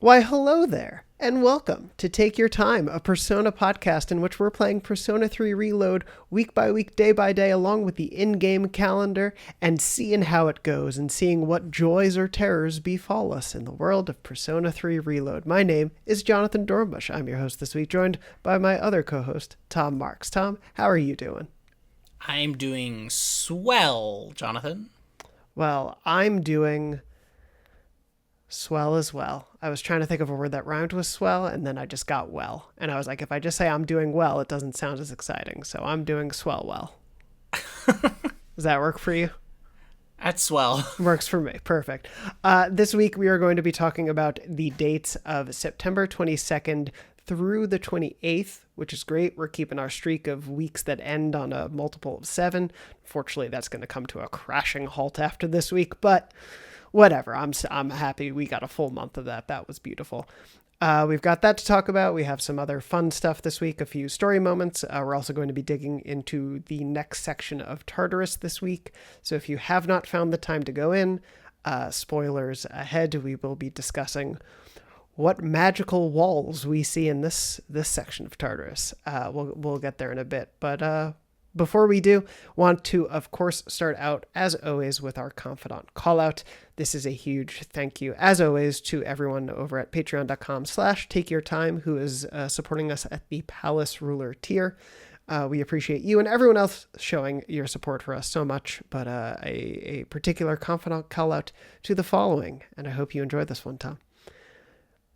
Why, hello there, and welcome to Take Your Time, a Persona podcast in which we're playing Persona 3 Reload week by week, day by day, along with the in-game calendar, and seeing how it goes, and seeing what joys or terrors befall us in the world of Persona 3 Reload. My name is Jonathon Dornbush. I'm your host this week, joined by my other co-host, Tom Marks. Tom, how are you doing? I'm doing swell, Jonathan. Well, I'm doing swell as well. I was trying to think of a word that rhymed with swell, and then I just got well. And I was like, if I just say I'm doing well, it doesn't sound as exciting. So I'm doing swell well. Does that work for you? That's swell. Works for me. Perfect. This week we are going to be talking about the dates of September 22nd through the 28th, which is great. We're keeping our streak of weeks that end on a multiple of 7. Fortunately, that's going to come to a crashing halt after this week, but whatever. I'm happy we got a full month of that. That was beautiful. We've got that to talk about. We have some other fun stuff this week, a few story moments. We're also going to be digging into the next section of Tartarus this week. So if you have not found the time to go in, spoilers ahead, we will be discussing what magical walls we see in this section of Tartarus. We'll get there in a bit, but before we do, want to, of course, start out, as always, with our confidant callout. This is a huge thank you, as always, to everyone over at patreon.com/takeyourtime who is supporting us at the Palace Ruler tier. We appreciate you and everyone else showing your support for us so much, but a particular confidant callout to the following, and I hope you enjoyed this one, Tom.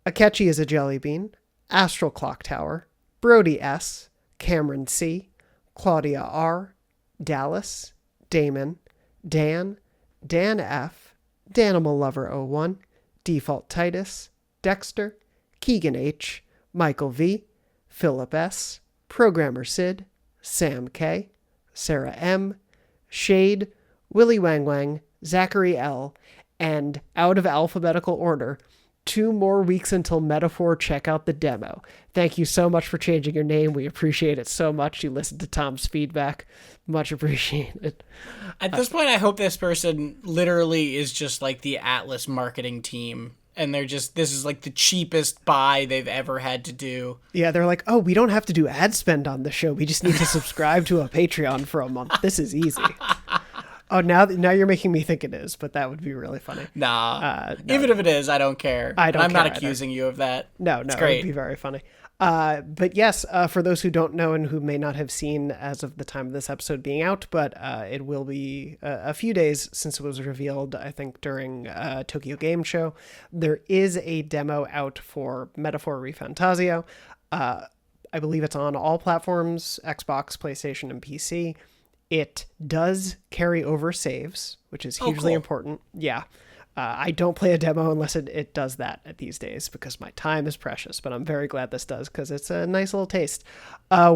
Akechi is a jelly bean, Astral Clock Tower, Brody S., Cameron C., Claudia R., Dallas, Damon, Dan F., Danimal Lover 01, Default Titus, Dexter, Keegan H., Michael V., Philip S., Programmer Sid, Sam K., Sarah M., Shade, Willie Wang Wang, Zachary L., and out of alphabetical order, 2 more weeks until Metaphor. Check out the demo. Thank you so much for changing your name. We appreciate it so much. You listened to Tom's feedback. Much appreciated. At this point, I hope this person literally is just like the Atlas marketing team. And this is like the cheapest buy they've ever had to do. Yeah, they're like, oh, we don't have to do ad spend on the show. We just need to subscribe to a Patreon for a month. This is easy. Oh, now you're making me think it is, but that would be really funny. Nah. No. Even if it is, I don't care. I'm not accusing you of that. No, it's great. It would be very funny. But yes, for those who don't know and who may not have seen as of the time of this episode being out, but it will be a few days since it was revealed, I think, during Tokyo Game Show. There is a demo out for Metaphor ReFantazio. I believe it's on all platforms, Xbox, PlayStation, and PC. It does carry over saves, which is hugely important. Yeah. I don't play a demo unless it does that these days because my time is precious, but I'm very glad this does because it's a nice little taste.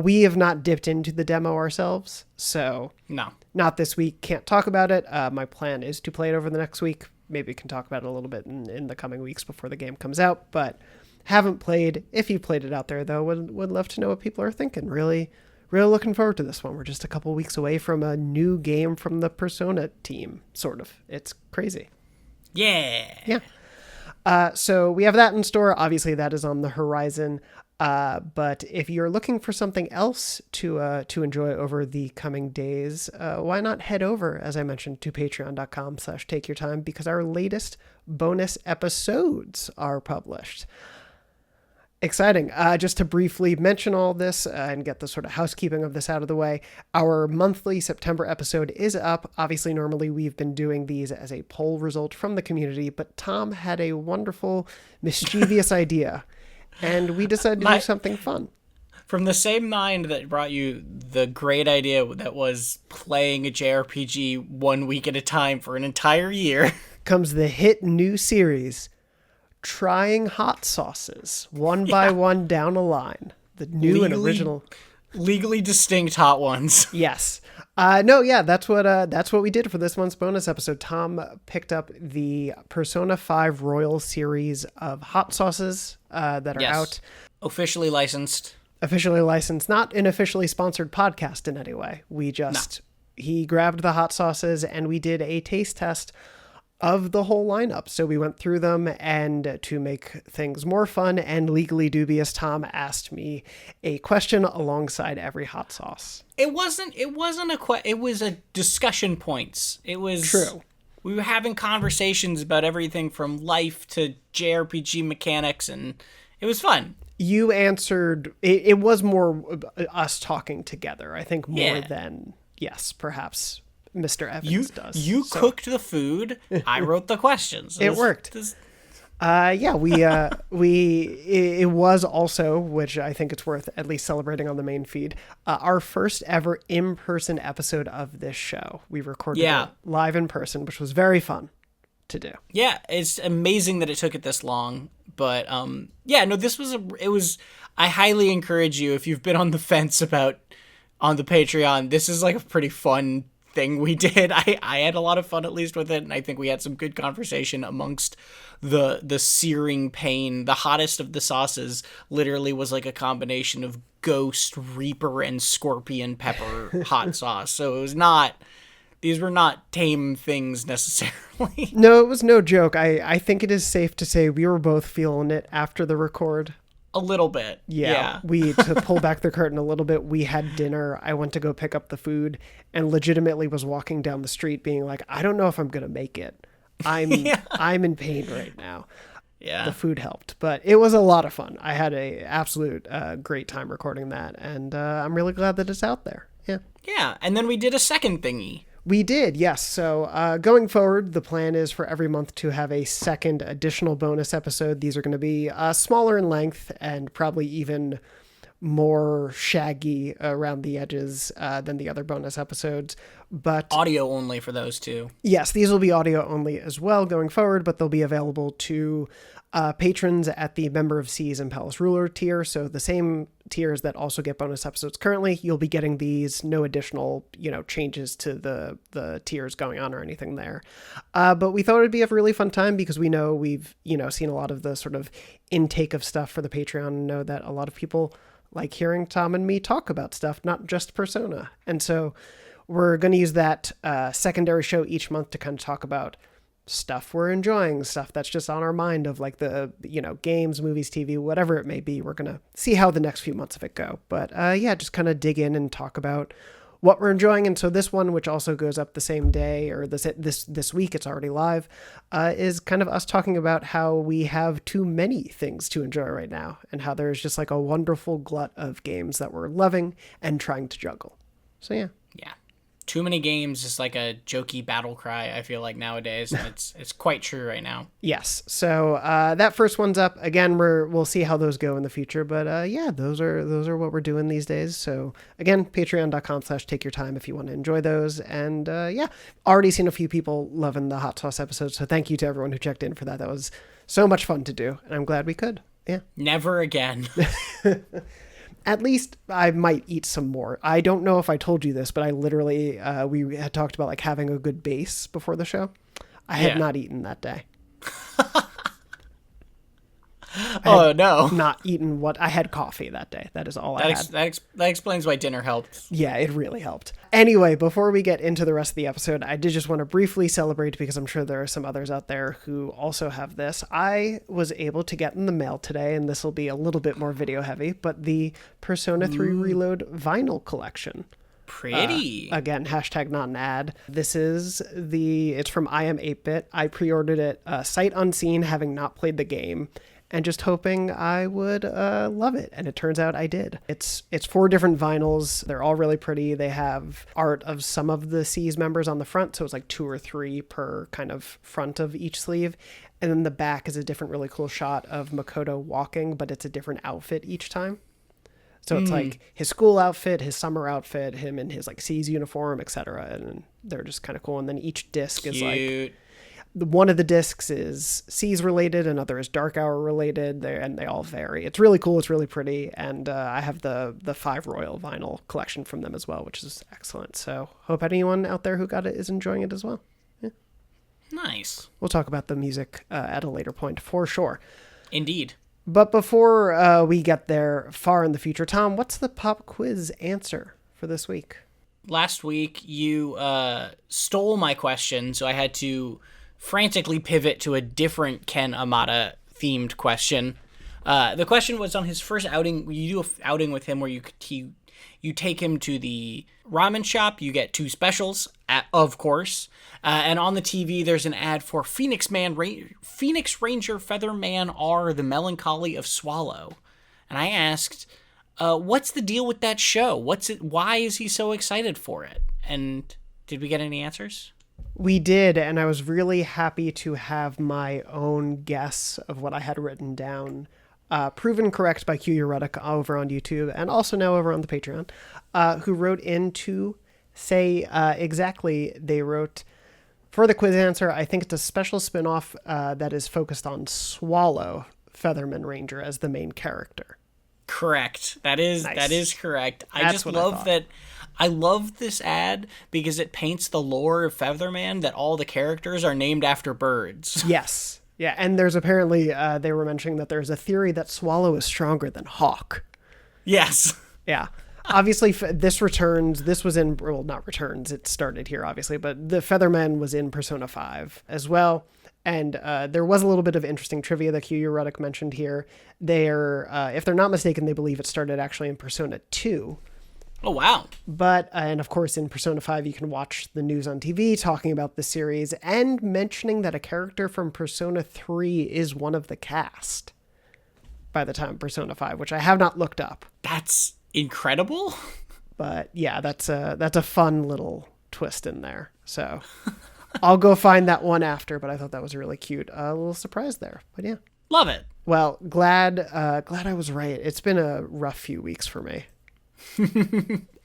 We have not dipped into the demo ourselves, so no, not this week. Can't talk about it. My plan is to play it over the next week. Maybe we can talk about it a little bit in the coming weeks before the game comes out, but haven't played. If you played it out there, though, would love to know what people are thinking. Really looking forward to this one. We're just a couple weeks away from a new game from the Persona team, sort of. It's crazy. Yeah. So we have that in store. Obviously, that is on the horizon. But if you're looking for something else to enjoy over the coming days, why not head over, as I mentioned, to patreon.com/takeyourtime because our latest bonus episodes are published. Exciting. Just to briefly mention all this and get the sort of housekeeping of this out of the way, our monthly September episode is up. Obviously, normally we've been doing these as a poll result from the community, but Tom had a wonderful, mischievous idea, and we decided to do something fun. From the same mind that brought you the great idea that was playing a JRPG 1 week at a time for an entire year, comes the hit new series, Trying Hot Sauces, one by one down a line. The new and original. Legally distinct hot ones. Yes. That's what we did for this month's bonus episode. Tom picked up the Persona 5 Royal series of hot sauces that are out. Officially licensed. Not an officially sponsored podcast in any way. He grabbed the hot sauces and we did a taste test of the whole lineup. So we went through them, and to make things more fun and legally dubious, Tom asked me a question alongside every hot sauce. It wasn't it was a discussion points. It was True. We were having conversations about everything from life to JRPG mechanics, and it was fun. You answered, it was more us talking together, I think, more Yeah. than, yes, perhaps Mr. Evans does. You cooked the food. I wrote the questions. It worked. It was also, which I think it's worth at least celebrating on the main feed, our first ever in-person episode of this show. We recorded it live in person, which was very fun to do. Yeah, it's amazing that it took it this long, but I highly encourage you, if you've been on the fence about on the Patreon, this is like a pretty fun thing we did. I had a lot of fun, at least, with it, and I think we had some good conversation amongst the searing pain. The hottest of the sauces literally was like a combination of Ghost, Reaper, and Scorpion Pepper hot sauce. So these were not tame things necessarily. No, it was no joke. I think it is safe to say we were both feeling it after the record. A little bit. Yeah. To pull back the curtain a little bit, we had dinner. I went to go pick up the food and legitimately was walking down the street being like, I don't know if I'm going to make it. I'm in pain right now. Yeah. The food helped, but it was a lot of fun. I had a absolute great time recording that, and I'm really glad that it's out there. Yeah. Yeah. And then we did a second thingy. We did, yes. So going forward, the plan is for every month to have a second additional bonus episode. These are going to be smaller in length and probably even more shaggy around the edges than the other bonus episodes. But audio only for those two. Yes, these will be audio only as well going forward, but they'll be available to patrons at the Member of Seas and Palace Ruler tier. So the same tiers that also get bonus episodes currently, you'll be getting these, no additional, changes to the tiers going on or anything there. But we thought it'd be a really fun time because we know we've, seen a lot of the sort of intake of stuff for the Patreon and know that a lot of people like hearing Tom and me talk about stuff, not just Persona. And so we're going to use that secondary show each month to kind of talk about stuff we're enjoying, stuff that's just on our mind of like the, games, movies, TV, whatever it may be. We're going to see how the next few months of it go. But just kind of dig in and talk about what we're enjoying. And so this one, which also goes up the same day or this week, it's already live, is kind of us talking about how we have too many things to enjoy right now and how there's just like a wonderful glut of games that we're loving and trying to juggle. So yeah. Yeah. Too many games is like a jokey battle cry, I feel like, nowadays, and it's quite true right now. Yes. So that first one's up. Again, we'll see how those go in the future. But those are what we're doing these days. So again, patreon.com/takeyourtime if you want to enjoy those. And already seen a few people loving the hot sauce episodes. So thank you to everyone who checked in for that. That was so much fun to do, and I'm glad we could. Yeah. Never again. At least I might eat some more. I don't know if I told you this, but I literally, we had talked about like having a good base before the show. I had not eaten that day. No. Not eaten what I had coffee that day. That is all I had. That explains why dinner helped. Yeah, it really helped. Anyway, before we get into the rest of the episode, I did just want to briefly celebrate because I'm sure there are some others out there who also have this. I was able to get in the mail today, and this will be a little bit more video heavy, but the Persona 3 Reload vinyl collection. Pretty. Again, hashtag not an ad. It's from I Am 8-Bit. I pre-ordered it sight unseen, having not played the game, and just hoping I would love it. And it turns out I did. It's 4 different vinyls. They're all really pretty. They have art of some of the Seas members on the front, so it's like 2 or 3 per kind of front of each sleeve. And then the back is a different really cool shot of Makoto walking, but it's a different outfit each time. So it's like his school outfit, his summer outfit, him in his like Seas uniform, etc. And they're just kind of cool. And then each disc is like... One of the discs is Seas related, another is Dark Hour related, and they all vary. It's really cool, it's really pretty, and I have the 5 Royal vinyl collection from them as well, which is excellent. So hope anyone out there who got it is enjoying it as well. Yeah. Nice. We'll talk about the music at a later point for sure. Indeed. But before we get there far in the future, Tom, what's the pop quiz answer for this week? Last week, you stole my question, so I had to frantically pivot to a different Ken Amata themed question. The question was on his first outing. You do an outing with him where you take him to the ramen shop. You get 2 specials, of course. And on the TV, there's an ad for Phoenix Ranger Featherman R, The Melancholy of Swallow. And I asked, what's the deal with that show? Why is he so excited for it? And did we get any answers? We did, and I was really happy to have my own guess of what I had written down proven correct by Q Erotic over on YouTube and also now over on the Patreon, who wrote in to say exactly. They wrote, for the quiz answer, I think it's a special spinoff that is focused on Swallow, Featherman Ranger, as the main character. Correct. That is correct. I just love that. I love this ad because it paints the lore of Featherman that all the characters are named after birds. Yes. Yeah, and there's apparently, they were mentioning that there's a theory that Swallow is stronger than Hawk. Yes. Yeah. Obviously, this was in, well, not returns, it started here, obviously, but the Featherman was in Persona 5 as well. And there was a little bit of interesting trivia that Q Erotic mentioned here. If they're not mistaken, they believe it started actually in Persona 2. Oh, wow. But, and of course, in Persona 5, you can watch the news on TV talking about the series and mentioning that a character from Persona 3 is one of the cast by the time of Persona 5, which I have not looked up. That's incredible. But yeah, that's a fun little twist in there. So I'll go find that one after, but I thought that was really cute. A little surprise there, but yeah. Love it. Well, glad I was right. It's been a rough few weeks for me.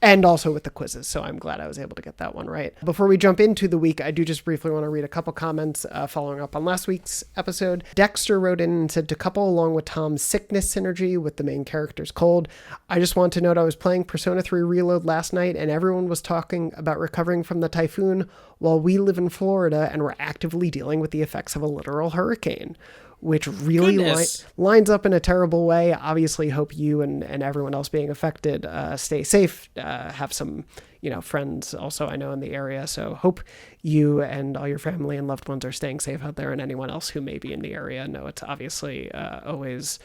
And also with the quizzes, so I'm glad I was able to get that one right. Before we jump into the week, I do just briefly want to read a couple comments following up on last week's episode. Dexter wrote in and said, to couple along with Tom's sickness synergy with the main character's cold, I just want to note I was playing Persona 3 Reload last night and everyone was talking about recovering from the typhoon while we live in Florida and we're actively dealing with the effects of a literal hurricane, which really lines up in a terrible way. Obviously, hope you and everyone else being affected stay safe. Have some, friends also I know in the area. So hope you and all your family and loved ones are staying safe out there, and anyone else who may be in the area. No, it's obviously always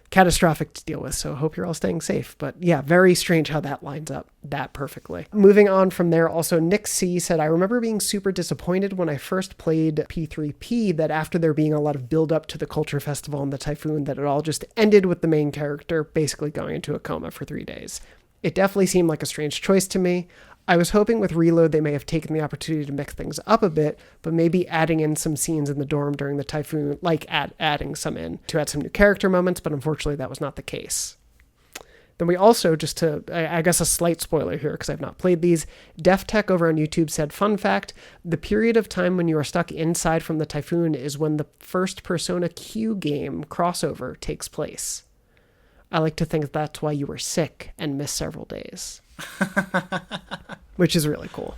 catastrophic to deal with, so hope you're all staying safe. But yeah, very strange how that lines up that perfectly. Moving on from there, also Nick C said, I remember being super disappointed when I first played P3P that after there being a lot of build up to the culture festival and the typhoon, that it all just ended with the main character basically going into a coma for 3 days. It definitely seemed like a strange choice to me. I was hoping with Reload they may have taken the opportunity to mix things up a bit, but maybe adding in some scenes in the dorm during the typhoon, like adding some in to add some new character moments, but unfortunately that was not the case. Then we also, just to, I guess a slight spoiler here because I've not played these, Def Tech over on YouTube said, fun fact, the period of time when you are stuck inside from the typhoon is when the first Persona Q game crossover takes place. I like to think that's why you were sick and missed several days. Which is really cool.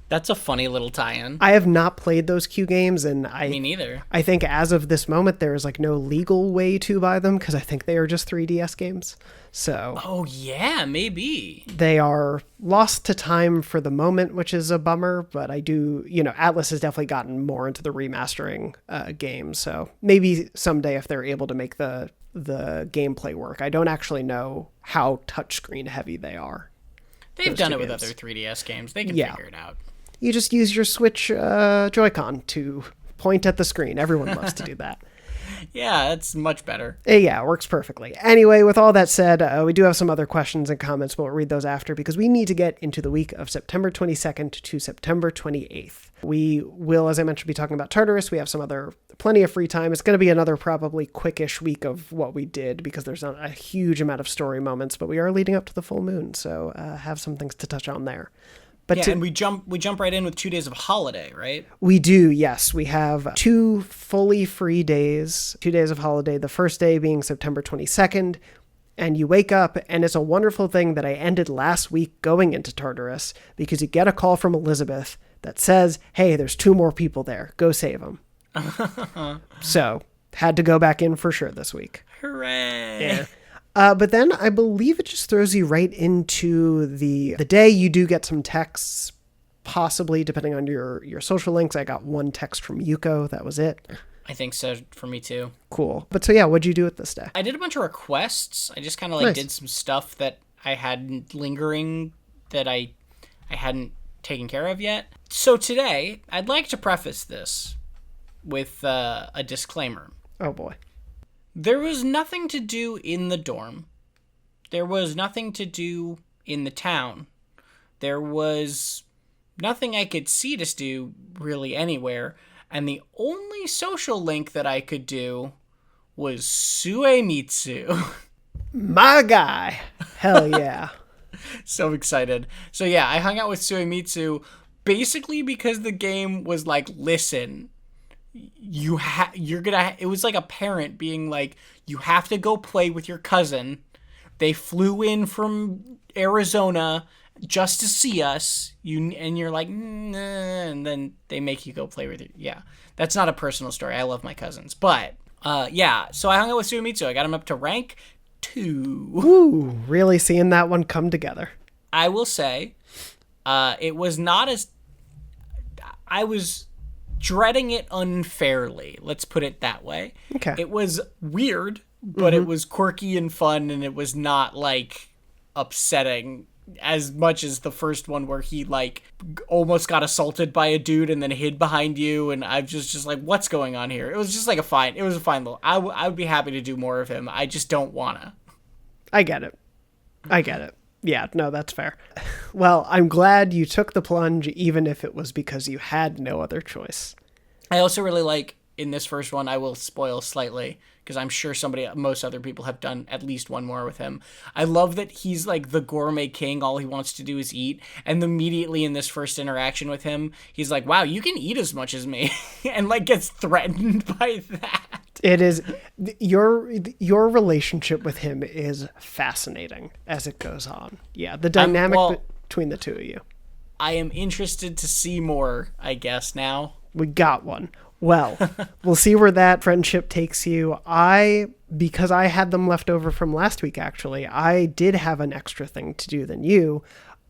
That's a funny little tie-in. I have not played those Q games, and Me neither. I think as of this moment, there is no legal way to buy them because I think they are just 3DS games. So. Oh yeah, maybe. They are lost to time for the moment, which is a bummer. But I do, Atlas has definitely gotten more into the remastering game. So maybe someday if they're able to make the gameplay work. I don't actually know how touchscreen heavy they are. They've done it with other 3DS games. They can figure it out. You just use your Switch Joy-Con to point at the screen. Everyone loves to do that. Yeah, that's much better. Yeah, it works perfectly. Anyway, with all that said, we do have some other questions and comments, but we'll read those after because we need to get into the week of September 22nd to September 28th. We will, as I mentioned, be talking about Tartarus. We have plenty of free time. It's going to be another probably quickish week of what we did because there's not a huge amount of story moments, but we are leading up to the full moon, so have some things to touch on there. But and we jump right in with 2 days of holiday, right? We do, yes. We have 2 fully free days, 2 days of holiday. The first day being September 22nd, and you wake up, and it's a wonderful thing that I ended last week going into Tartarus because you get a call from Elizabeth that says, hey, there's 2 more people there. Go save them. So, had to go back in for sure this week. Hooray! Yeah. But then I believe it just throws you right into the day. You do get some texts possibly, depending on your social links. I got one text from Yuko. That was it. I think so for me too. Cool. But so yeah, what'd you do with this day? I did a bunch of requests. I just kind of did some stuff that I had lingering that I hadn't taken care of yet. So today, I'd like to preface this with a disclaimer. Oh boy. There was nothing to do in the dorm. There was nothing to do in the town. There was nothing I could see to do really anywhere. And the only social link that I could do was Suemitsu. My guy. Hell yeah. So excited. So yeah, I hung out with Suemitsu basically because the game was like, listen, it was like a parent being like, you have to go play with your cousin. They flew in from Arizona just to see us. And you're like, nah, and then they make you go play with you. Yeah, that's not a personal story. I love my cousins. But yeah, so I hung out with Suemitsu. I got him up to rank 2. Ooh, really seeing that one come together. I will say, it was not as... I was dreading it unfairly. Let's put it that way. Okay. It was weird, but it was quirky and fun, and it was not, like, upsetting as much as the first one where he, like, almost got assaulted by a dude and then hid behind you, and I was just like, what's going on here? It was just like a fine little... I would be happy to do more of him. I just don't wanna. I get it. Yeah, no, that's fair. Well, I'm glad you took the plunge, even if it was because you had no other choice. I also really like, in this first one, I will spoil slightly, because I'm sure most other people have done at least one more with him. I love that he's like the gourmet king, all he wants to do is eat, and immediately in this first interaction with him, he's like, wow, you can eat as much as me, and like gets threatened by that. It is, your relationship with him is fascinating as it goes on. Yeah, the dynamic between the two of you. I am interested to see more, I guess, now. We got one. Well, we'll see where that friendship takes you. Because I had them left over from last week, actually, I did have an extra thing to do than you.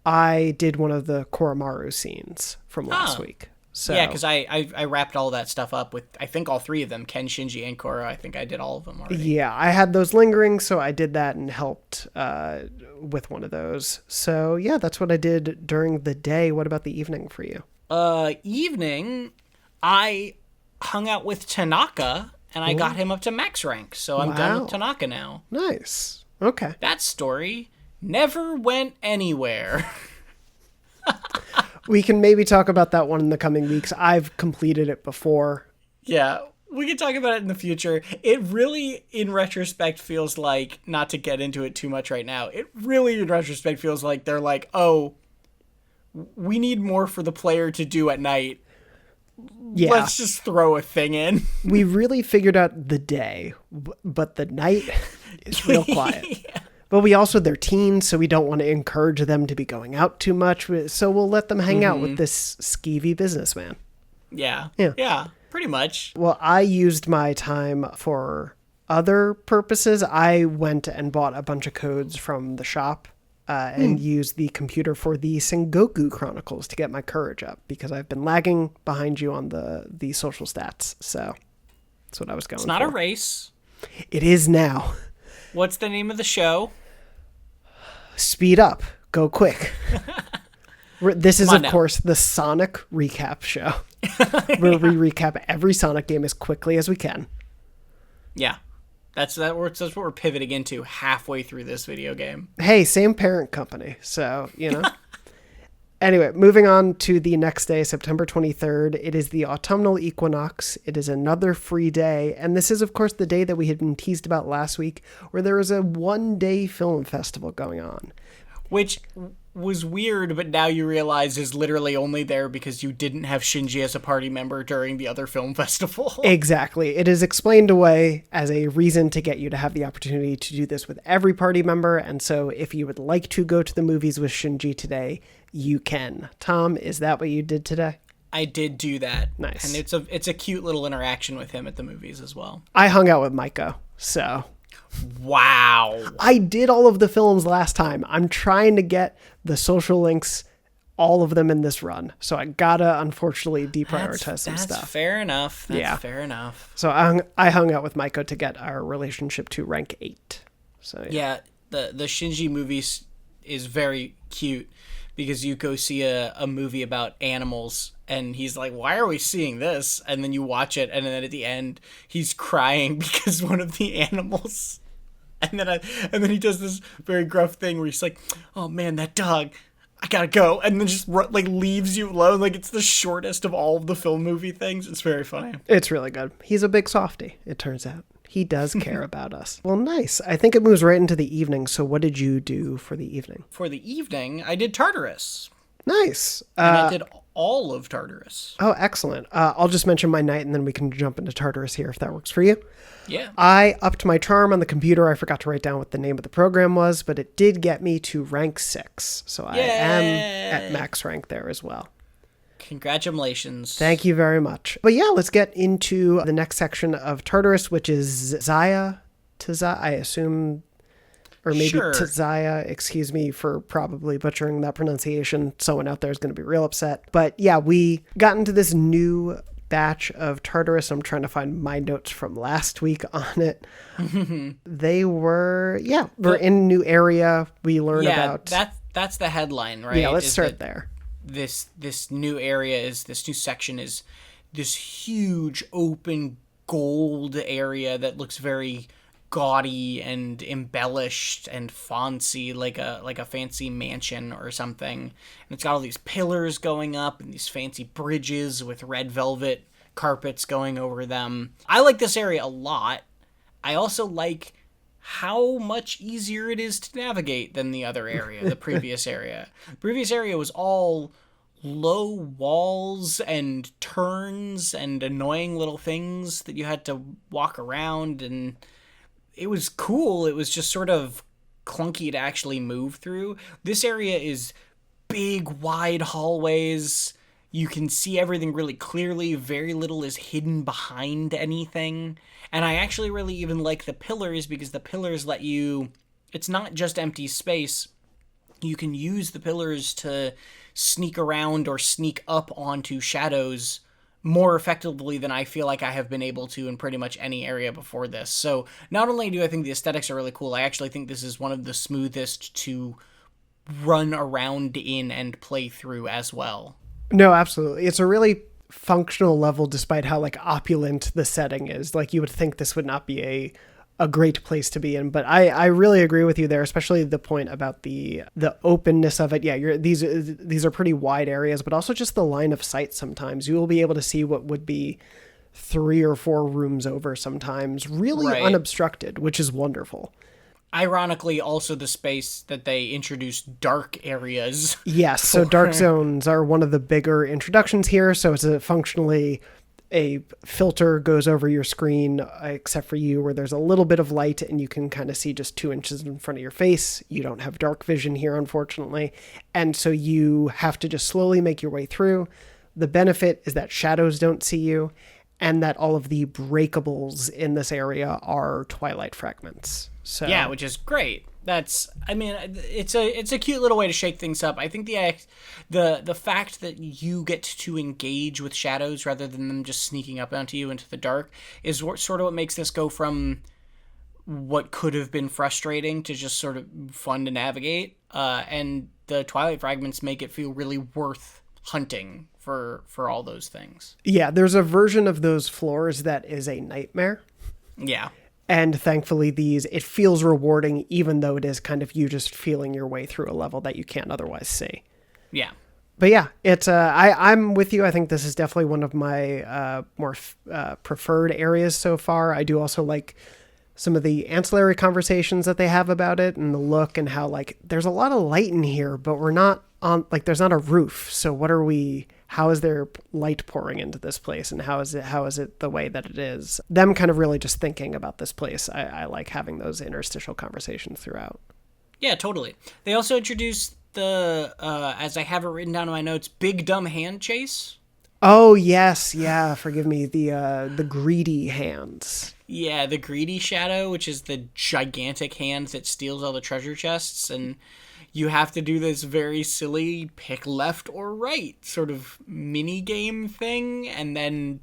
I did one of the Koromaru scenes from last week. So yeah, because I wrapped all that stuff up with, I think, all 3 of them, Ken, Shinji, and Koro. I think I did all of them already. Yeah, I had those lingering, so I did that and helped with one of those. So yeah, that's what I did during the day. What about the evening for you? Evening, I hung out with Tanaka, and I got him up to max rank, so I'm done with Tanaka now. Nice. Okay. That story never went anywhere. We can maybe talk about that one in the coming weeks. I've completed it before. Yeah, we can talk about it in the future. It really, in retrospect, feels like, not to get into it too much right now, it really, in retrospect, feels like they're like, oh, we need more for the player to do at night. Yeah. Let's just throw a thing in. We really figured out the day, but the night is real quiet. Yeah. But we also, they're teens, so we don't want to encourage them to be going out too much. So we'll let them hang out with this skeevy businessman. Yeah. Yeah, pretty much. Well, I used my time for other purposes. I went and bought a bunch of codes from the shop and used the computer for the Sengoku Chronicles to get my courage up, because I've been lagging behind you on the social stats. So that's what I was going for. It's not a race. It is now. What's the name of the show? Speed up. Go quick. This is, of course, the Sonic recap show, where we recap every Sonic game as quickly as we can. Yeah. That's what we're pivoting into halfway through this video game. Hey, same parent company, so, you know. Anyway, moving on to the next day, September 23rd. It is the autumnal equinox. It is another free day. And this is, of course, the day that we had been teased about last week, where there was a one-day film festival going on. Which was weird, but now you realize is literally only there because you didn't have Shinji as a party member during the other film festival. Exactly. It is explained away as a reason to get you to have the opportunity to do this with every party member. And so if you would like to go to the movies with Shinji today, you can. Tom, is that what you did today? I did do that. Nice. And it's a cute little interaction with him at the movies as well. I hung out with Maiko, so... Wow. I did all of the films last time. I'm trying to get the social links all of them in this run. So I gotta, unfortunately, deprioritize some That's stuff. fair enough. That's fair enough. So I hung out with Maiko to get our relationship to rank 8. So Yeah, the Shinji movies is very cute because you go see a movie about animals and he's like, why are we seeing this? And then you watch it and then at the end he's crying because one of the animals and then he does this very gruff thing where he's like, oh man, that dog, I gotta go, and then just like leaves you alone. Like, it's the shortest of all of the film movie things. It's very funny. It's really good. He's a big softie, it turns out. He does care about us. Well, nice. I think it moves right into the evening. So what did you do for the evening? For the evening, I did Tartarus. Nice. And I did all of Tartarus. Oh, excellent. I'll just mention my night and then we can jump into Tartarus here if that works for you. Yeah. I upped my charm on the computer. I forgot to write down what the name of the program was, but it did get me to rank 6. So I am at max rank there as well. Congratulations. Thank you very much. But yeah, let's get into the next section of Tartarus, which is Tazaya, I assume, or maybe Sure. Tazaya. Excuse me for probably butchering that pronunciation. Someone out there is going to be real upset. But yeah, we got into this new batch of Tartarus. I'm trying to find my notes from last week on it. They were, we're in a new area. We learn about... that's the headline, right? Yeah, let's start there. This new area this new section is this huge open gold area that looks very gaudy and embellished and fancy, like a fancy mansion or something. And it's got all these pillars going up and these fancy bridges with red velvet carpets going over them. I like this area a lot. I also like how much easier it is to navigate than the other area, the previous area. The previous area was all low walls and turns and annoying little things that you had to walk around, and it was cool. It was just sort of clunky to actually move through. This area is big, wide hallways. You can see everything really clearly. Very little is hidden behind anything. And I actually really even like the pillars because the pillars let you... It's not just empty space. You can use the pillars to sneak around or sneak up onto shadows more effectively than I feel like I have been able to in pretty much any area before this. So not only do I think the aesthetics are really cool, I actually think this is one of the smoothest to run around in and play through as well. No, absolutely. It's a really functional level despite how like opulent the setting is. Like you would think this would not be a great place to be in, but I really agree with you there, especially the point about the openness of it. Yeah, these are pretty wide areas, but also just the line of sight. Sometimes you will be able to see what would be 3 or 4 rooms over sometimes, really unobstructed, which is wonderful. Ironically, also the space that they introduced dark areas. Yes, so dark zones are one of the bigger introductions here. So it's functionally a filter goes over your screen, except for you, where there's a little bit of light and you can kind of see just 2 inches in front of your face. You don't have dark vision here, unfortunately. And so you have to just slowly make your way through. The benefit is that shadows don't see you and that all of the breakables in this area are twilight fragments. So yeah, which is great. It's a cute little way to shake things up. I think the fact that you get to engage with shadows rather than them just sneaking up onto you into the dark is sort of what makes this go from what could have been frustrating to just sort of fun to navigate. And the twilight fragments make it feel really worth hunting for all those things. Yeah, there's a version of those floors that is a nightmare. Yeah. And thankfully it feels rewarding, even though it is kind of you just feeling your way through a level that you can't otherwise see. Yeah. But yeah, it's I'm with you. I think this is definitely one of my more preferred areas so far. I do also like some of the ancillary conversations that they have about it and the look and how like there's a lot of light in here, but we're not on like there's not a roof. So how is there light pouring into this place and how is it the way that it is? Them kind of really just thinking about this place. I like having those interstitial conversations throughout. Yeah, totally. They also introduced the as I have it written down in my notes, big dumb hand chase. Oh yes, yeah. Forgive me. The greedy hands. Yeah, the greedy shadow, which is the gigantic hand that steals all the treasure chests, and you have to do this very silly pick left or right sort of mini game thing, and then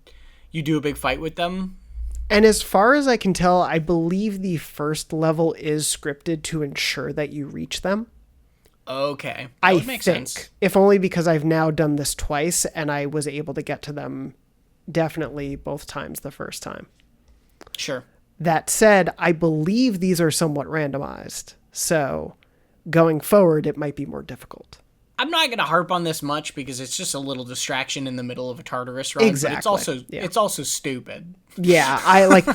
you do a big fight with them. And as far as I can tell, I believe the first level is scripted to ensure that you reach them. Okay. That would make sense. If only because I've now done this twice and I was able to get to them definitely both times the first time. Sure. That said, I believe these are somewhat randomized. So going forward, it might be more difficult. I'm not going to harp on this much because it's just a little distraction in the middle of a Tartarus run. Exactly. But it's also stupid. Yeah, I like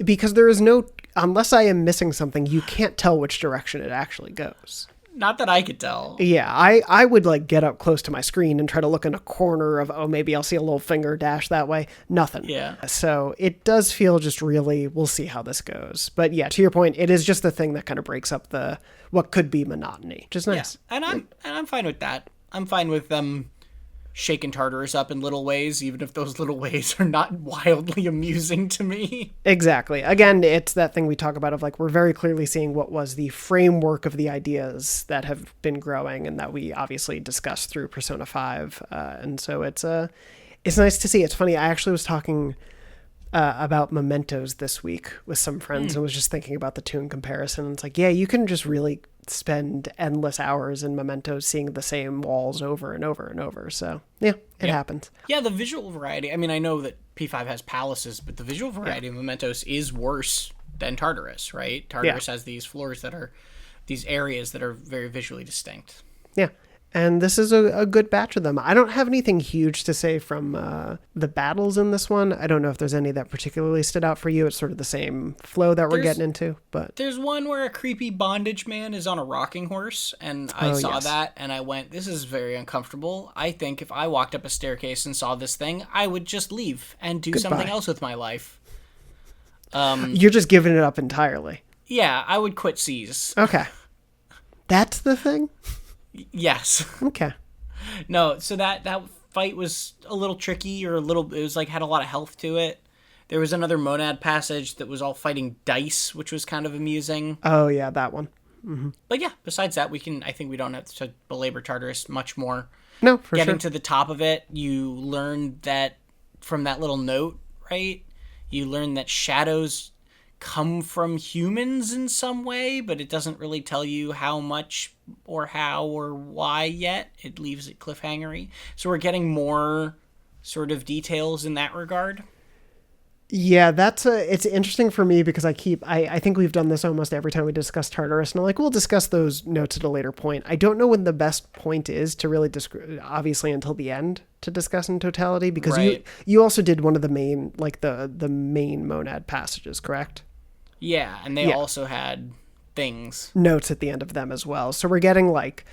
because there is no, unless I am missing something, you can't tell which direction it actually goes. Not that I could tell. Yeah, I would like get up close to my screen and try to look in a corner of, oh, maybe I'll see a little finger dash that way. Nothing. Yeah. So it does feel just really, we'll see how this goes. But yeah, to your point, it is just the thing that kind of breaks up what could be monotony, which is nice. Yeah. And I'm fine with that. I'm fine with them shaking Tartarus up in little ways, even if those little ways are not wildly amusing to me. Exactly. Again, it's that thing we talk about of like, we're very clearly seeing what was the framework of the ideas that have been growing and that we obviously discussed through Persona 5. And so it's nice to see. It's funny. I actually was talking about mementos this week with some friends and was just thinking about the tune comparison. It's like, yeah, you can just really spend endless hours in mementos seeing the same walls over and over and over. So yeah, it happens. Yeah, the visual variety. I mean, I know that P5 has palaces, but the visual variety of mementos is worse than Tartarus, right? Tartarus has these floors these areas that are very visually distinct. Yeah. And this is a good batch of them. I don't have anything huge to say from the battles in this one. I don't know if there's any that particularly stood out for you. It's sort of the same flow that we're getting into. But there's one where a creepy bondage man is on a rocking horse, and I saw that, and I went, this is very uncomfortable. I think if I walked up a staircase and saw this thing, I would just leave and do something else with my life. You're just giving it up entirely. Yeah, I would quit C's. Okay. That's the thing? Yes. Okay. No, so that fight was a little tricky, it was like had a lot of health to it. There was another monad passage that was all fighting dice, which was kind of amusing. Oh yeah, that one. Mm-hmm. But yeah, besides that, I think we don't have to belabor Tartarus much more. No, for Getting sure. to the top of it, you learn that from that little note, right? You learn that shadows come from humans in some way, but it doesn't really tell you how much or how or why yet. It leaves it cliffhangery. So we're getting more sort of details in that regard. Yeah, it's interesting for me because I think we've done this almost every time we discuss Tartarus, and I'm like, we'll discuss those notes at a later point. I don't know when the best point is to really obviously until the end to discuss in totality, because you also did one of the main, like the main monad passages, correct? Yeah, and they also had things. Notes at the end of them as well. So we're getting like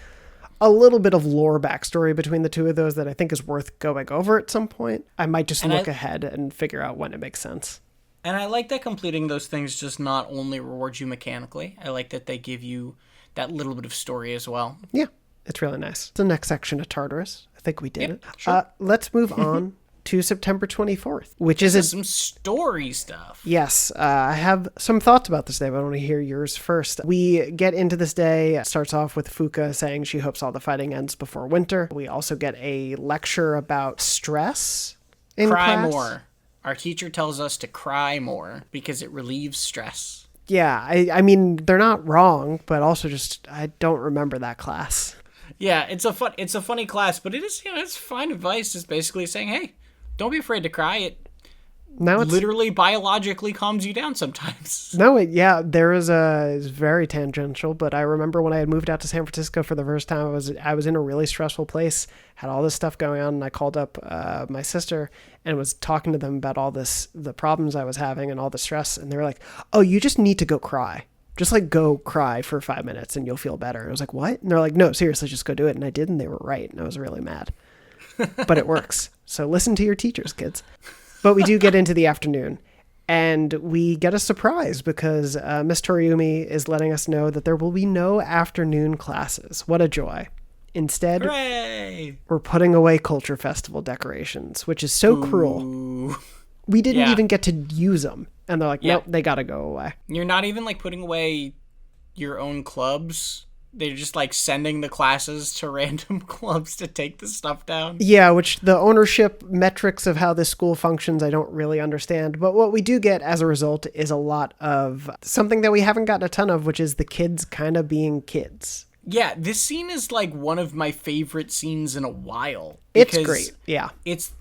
a little bit of lore backstory between the two of those that I think is worth going over at some point. I might just look ahead and figure out when it makes sense. And I like that completing those things just not only rewards you mechanically. I like that they give you that little bit of story as well. Yeah, it's really nice. The next section of Tartarus. I think we did it. Sure. Let's move on to September 24th, which is some story stuff. Yes, I have some thoughts about this day, but I want to hear yours first. We get into this day. It starts off with Fuka saying she hopes all the fighting ends before winter. We also get a lecture about stress in Cry class. more. Our teacher tells us to cry more because it relieves stress. Yeah, I mean, they're not wrong, but also just, I don't remember that class. Yeah, it's a funny class, but it is, it's fine advice. It's basically saying, hey, don't be afraid to cry. It literally biologically calms you down sometimes. No, it's very tangential, but I remember when I had moved out to San Francisco for the first time, I was in a really stressful place, had all this stuff going on, and I called up my sister and was talking to them about all the problems I was having and all the stress, and they were like, oh, you just need to go cry. Just like go cry for 5 minutes and you'll feel better. And I was like, what? And they're like, no, seriously, just go do it. And I did, and they were right, and I was really mad. But it works. So listen to your teachers, kids. But we do get into the afternoon, and we get a surprise because Miss Toriumi is letting us know that there will be no afternoon classes. What a joy. Instead, hooray! We're putting away Culture Festival decorations, which is so cruel. We didn't even get to use them. And they're like, nope, they gotta go away. You're not even like putting away your own clubs. They're just like sending the classes to random clubs to take the stuff down. Yeah, which the ownership metrics of how this school functions, I don't really understand. But what we do get as a result is a lot of something that we haven't gotten a ton of, which is the kids kind of being kids. Yeah, this scene is like one of my favorite scenes in a while. It's great. Yeah. It's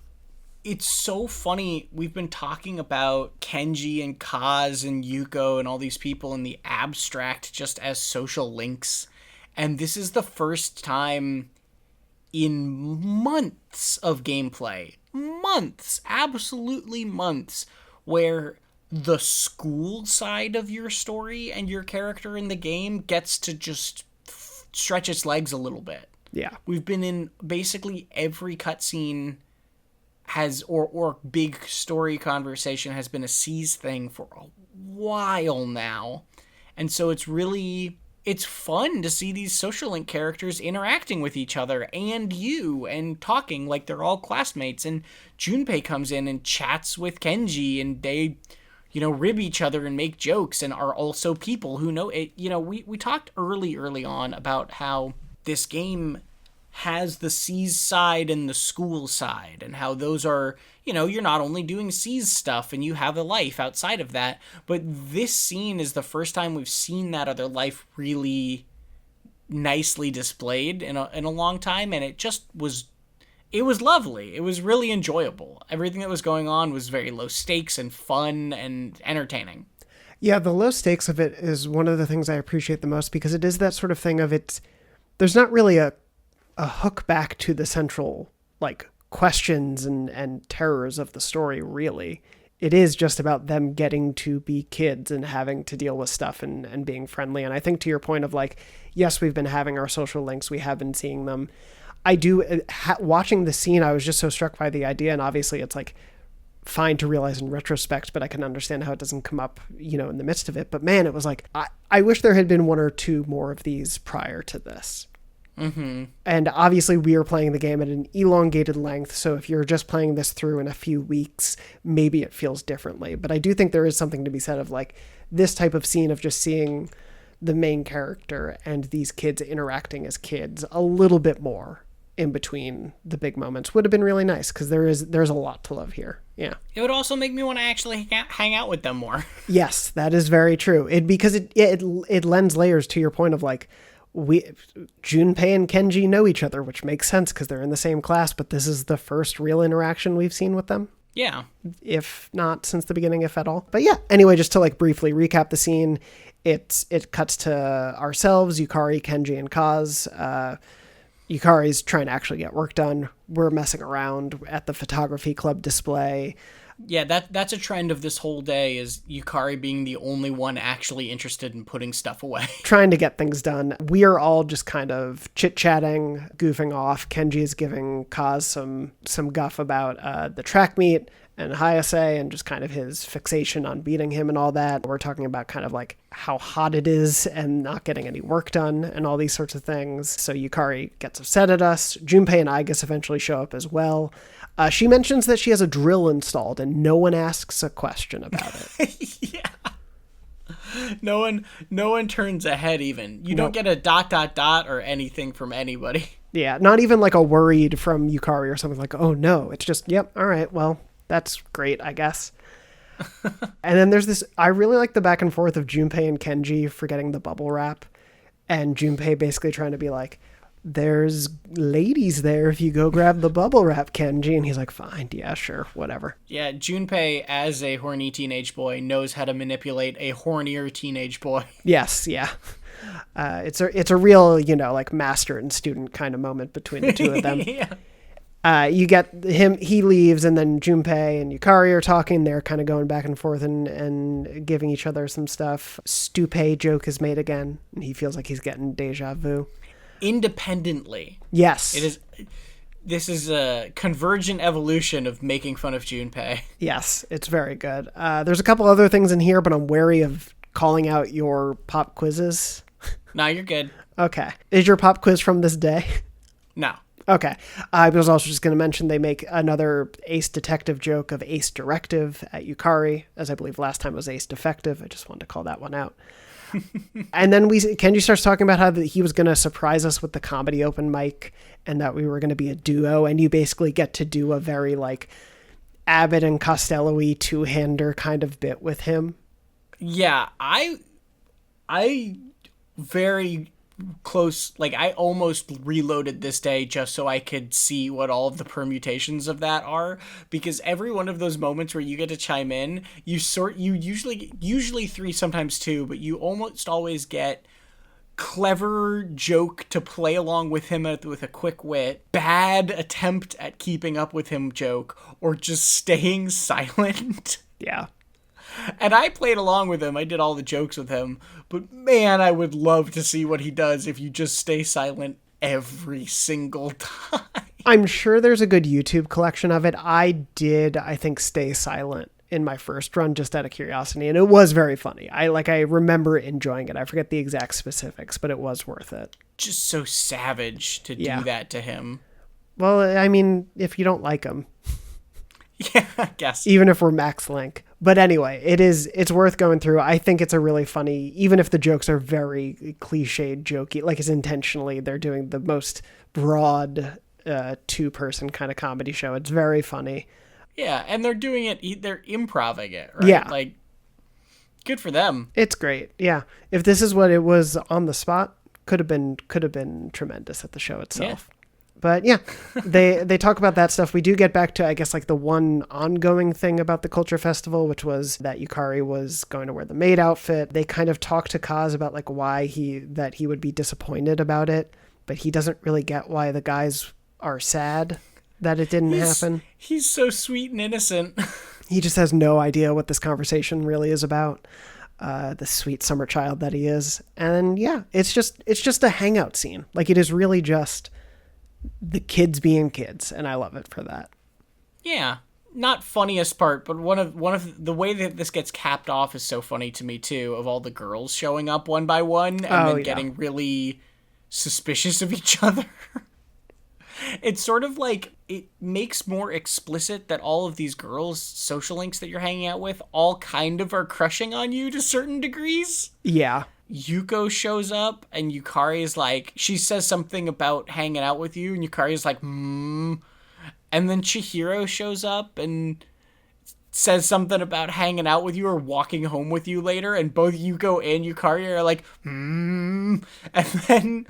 so funny. We've been talking about Kenji and Kaz and Yuko and all these people in the abstract just as social links. And this is the first time in months of gameplay, absolutely months, where the school side of your story and your character in the game gets to just stretch its legs a little bit. Yeah. We've been in basically every cutscene has or big story conversation has been a C's thing for a while now. And so it's fun to see these social link characters interacting with each other and talking like they're all classmates. And Junpei comes in and chats with Kenji, and they, rib each other and make jokes and are also people who know it. We talked early on about how this game has the C's side and the school side, and how those are, you're not only doing C's stuff and you have a life outside of that, but this scene is the first time we've seen that other life really nicely displayed in a long time, and it was lovely. It was really enjoyable. Everything that was going on was very low stakes and fun and entertaining. Yeah, the low stakes of it is one of the things I appreciate the most, because it is that sort of thing of there's not really a hook back to the central like questions and terrors of the story, really. It is just about them getting to be kids and having to deal with stuff and being friendly. And I think to your point of like, yes, we've been having our social links, we have been seeing them. I do, watching the scene, I was just so struck by the idea, and obviously it's like fine to realize in retrospect, but I can understand how it doesn't come up, in the midst of it. But man, it was like, I wish there had been one or two more of these prior to this. Mm-hmm. And obviously we are playing the game at an elongated length, so if you're just playing this through in a few weeks, maybe it feels differently. But I do think there is something to be said of like this type of scene of just seeing the main character and these kids interacting as kids a little bit more in between the big moments would have been really nice, because there's a lot to love here. Yeah. It would also make me want to actually hang out with them more. Yes, that is very true. Because it lends layers to your point of like, Junpei and Kenji know each other, which makes sense because they're in the same class, but this is the first real interaction we've seen with them. Yeah. If not since the beginning, if at all. But yeah, anyway, just to like briefly recap the scene, it cuts to ourselves, Yukari, Kenji, and Kaz. Yukari's trying to actually get work done. We're messing around at the photography club display. Yeah, that's a trend of this whole day, is Yukari being the only one actually interested in putting stuff away. Trying to get things done. We are all just kind of chit-chatting, goofing off. Kenji is giving Kaz some guff about the track meet and Hayase and just kind of his fixation on beating him and all that. We're talking about kind of like how hot it is and not getting any work done and all these sorts of things. So Yukari gets upset at us. Junpei and Igus eventually show up as well. She mentions that she has a drill installed and no one asks a question about it. Yeah. No one turns a head even. You don't get a ... or anything from anybody. Yeah, not even like a worried from Yukari or something like, oh no, it's just, yep, all right, well, that's great, I guess. And then there's this, I really like the back and forth of Junpei and Kenji forgetting the bubble wrap, and Junpei basically trying to be like, there's ladies there if you go grab the bubble wrap, Kenji. And he's like, fine, yeah, sure, whatever. Yeah, Junpei, as a horny teenage boy, knows how to manipulate a hornier teenage boy. Yes, yeah. It's a real, like master and student kind of moment between the two of them. Yeah. You get him, he leaves, and then Junpei and Yukari are talking. They're kind of going back and forth and giving each other some stuff. Stupé joke is made again, and he feels like he's getting deja vu. Independently. Yes. This is a convergent evolution of making fun of Junpei. Yes, it's very good. There's a couple other things in here, but I'm wary of calling out your pop quizzes. No, you're good. Okay. Is your pop quiz from this day? No. Okay. I was also just going to mention they make another Ace Detective joke of Ace Directive at Yukari, as I believe last time was Ace Defective. I just wanted to call that one out. And then Kenji starts talking about how he was going to surprise us with the comedy open mic and that we were going to be a duo. And you basically get to do a very like Abbott and Costello-y two-hander kind of bit with him. Yeah, I very close, like I almost reloaded this day just so I could see what all of the permutations of that are, because every one of those moments where you get to chime in, you usually three, sometimes two, but you almost always get clever joke to play along with him with a quick wit, bad attempt at keeping up with him joke, or just staying silent. Yeah. And I played along with him. I did all the jokes with him. But man, I would love to see what he does if you just stay silent every single time. I'm sure there's a good YouTube collection of it. I think, stay silent in my first run just out of curiosity, and it was very funny. I remember enjoying it. I forget the exact specifics, but it was worth it. Just so savage to do that to him. Well, I mean, if you don't like him. Yeah, I guess. Even if we're max link. But anyway, it's worth going through. I think it's a really funny, even if the jokes are very cliched jokey, like it's intentionally, they're doing the most broad two-person kind of comedy show. It's very funny. Yeah, and they're doing it, they're improvising it, right? Yeah. Like, good for them. It's great. Yeah. If this is what it was on the spot, could have been tremendous at the show itself. Yeah. But yeah, they talk about that stuff. We do get back to, I guess, like the one ongoing thing about the Culture Festival, which was that Yukari was going to wear the maid outfit. They kind of talk to Kaz about like why he would be disappointed about it, but he doesn't really get why the guys are sad that it didn't happen. He's so sweet and innocent. He just has no idea what this conversation really is about. The sweet summer child that he is. And yeah, it's just a hangout scene. Like it is really just the kids being kids, and I love it for that. Yeah, not funniest part, but one of the way that this gets capped off is so funny to me too, of all the girls showing up one by one and then getting really suspicious of each other. It's sort of like it makes more explicit that all of these girls' social links that you're hanging out with all kind of are crushing on you to certain degrees. Yeah. Yuko shows up and Yukari is like, she says something about hanging out with you and Yukari is like, And then Chihiro shows up and says something about hanging out with you or walking home with you later, and both Yuko and Yukari are like, And then